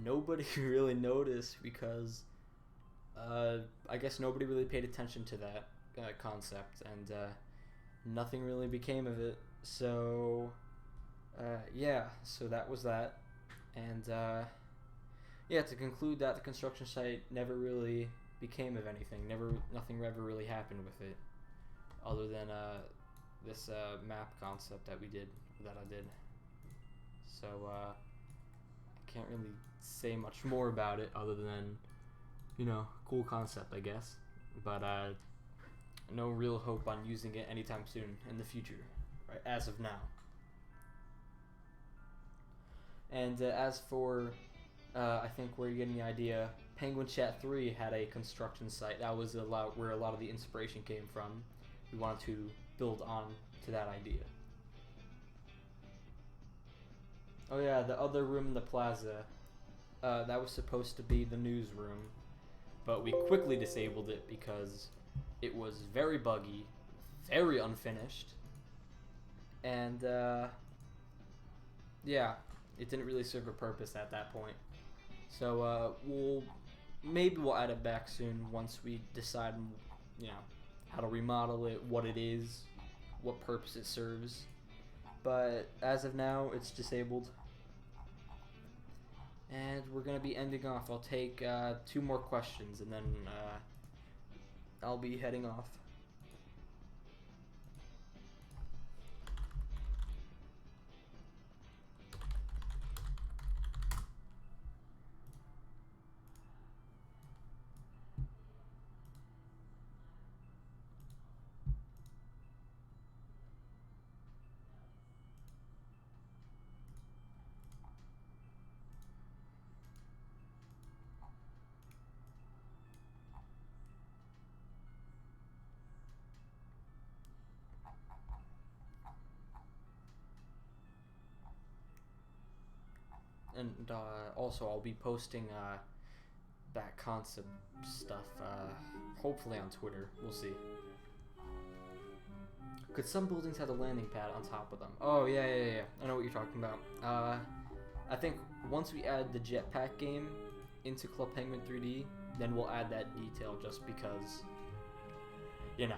Nobody really noticed, because I guess nobody really paid attention to that concept, and nothing really became of it. So yeah, so that was that. And yeah, to conclude that, the construction site never really became of anything. Nothing ever really happened with it, other than this map concept that I did. So I can't really say much more about it, other than cool concept, I guess. But no real hope on using it anytime soon in the future, right, as of now. And as for, I think where you're getting the idea, Penguin Chat 3 had a construction site. That was where a lot of the inspiration came from. We wanted to build on to that idea. Oh yeah, the other room in the plaza, that was supposed to be the newsroom, but we quickly disabled it because it was very buggy, very unfinished, and yeah, it didn't really serve a purpose at that point. So we'll maybe we'll add it back soon once we decide, you know, how to remodel it, what it is, what purpose it serves. But as of now, it's disabled. And we're going to be ending off. I'll take 2 more questions, and then I'll be heading off. And also, I'll be posting that concept stuff, hopefully on Twitter. We'll see. Could some buildings have a landing pad on top of them? Oh, yeah. I know what you're talking about. I think once we add the jetpack game into Club Penguin 3D, then we'll add that detail just because, you know.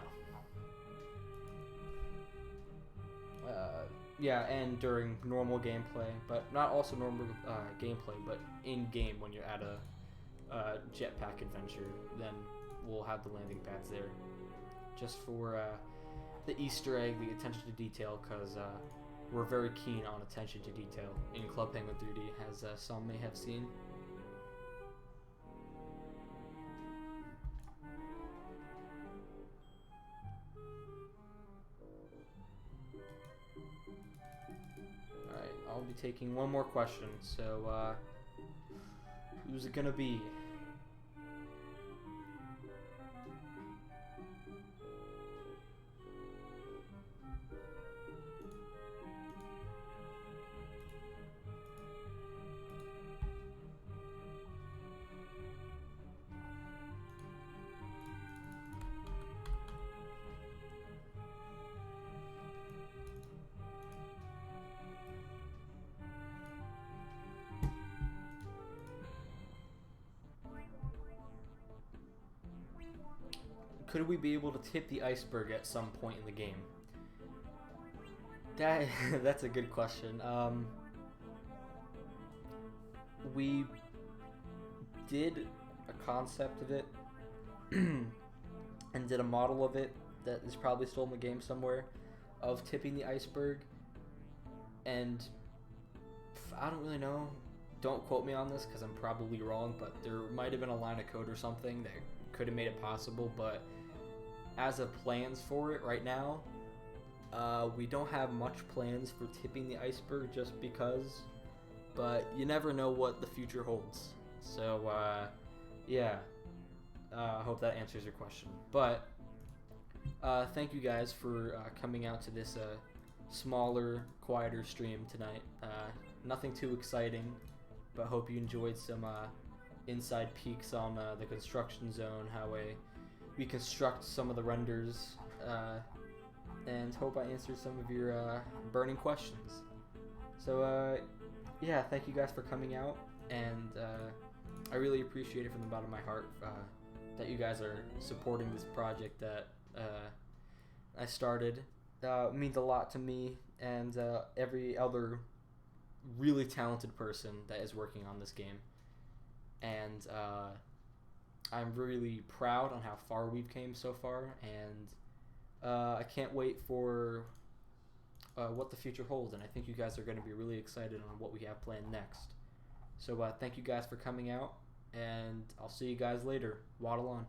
Yeah, and during normal gameplay, but not also normal gameplay, but in-game when you're at a jetpack adventure, then we'll have the landing pads there. Just for the Easter egg, the attention to detail, because we're very keen on attention to detail in Club Penguin 3D, as some may have seen. I'll be taking one more question, so who's it gonna be? Could we be able to tip the iceberg at some point in the game? That's a good question. We did a concept of it and did a model of it that is probably still in the game somewhere of tipping the iceberg, and I don't really know. Don't quote me on this because I'm probably wrong, but there might have been a line of code or something that could have made it possible, but as of plans for it right now, we don't have much plans for tipping the iceberg just because, but you never know what the future holds. So, yeah, I hope that answers your question. But, thank you guys for coming out to this smaller, quieter stream tonight. Nothing too exciting, but hope you enjoyed some inside peeks on the construction zone, how we construct some of the renders, and hope I answered some of your burning questions. So yeah, thank you guys for coming out, and I really appreciate it from the bottom of my heart that you guys are supporting this project that I started. It means a lot to me and every other really talented person that is working on this game. And I'm really proud on how far we've came so far, and I can't wait for what the future holds, and I think you guys are going to be really excited on what we have planned next. So thank you guys for coming out, and I'll see you guys later. Waddle on.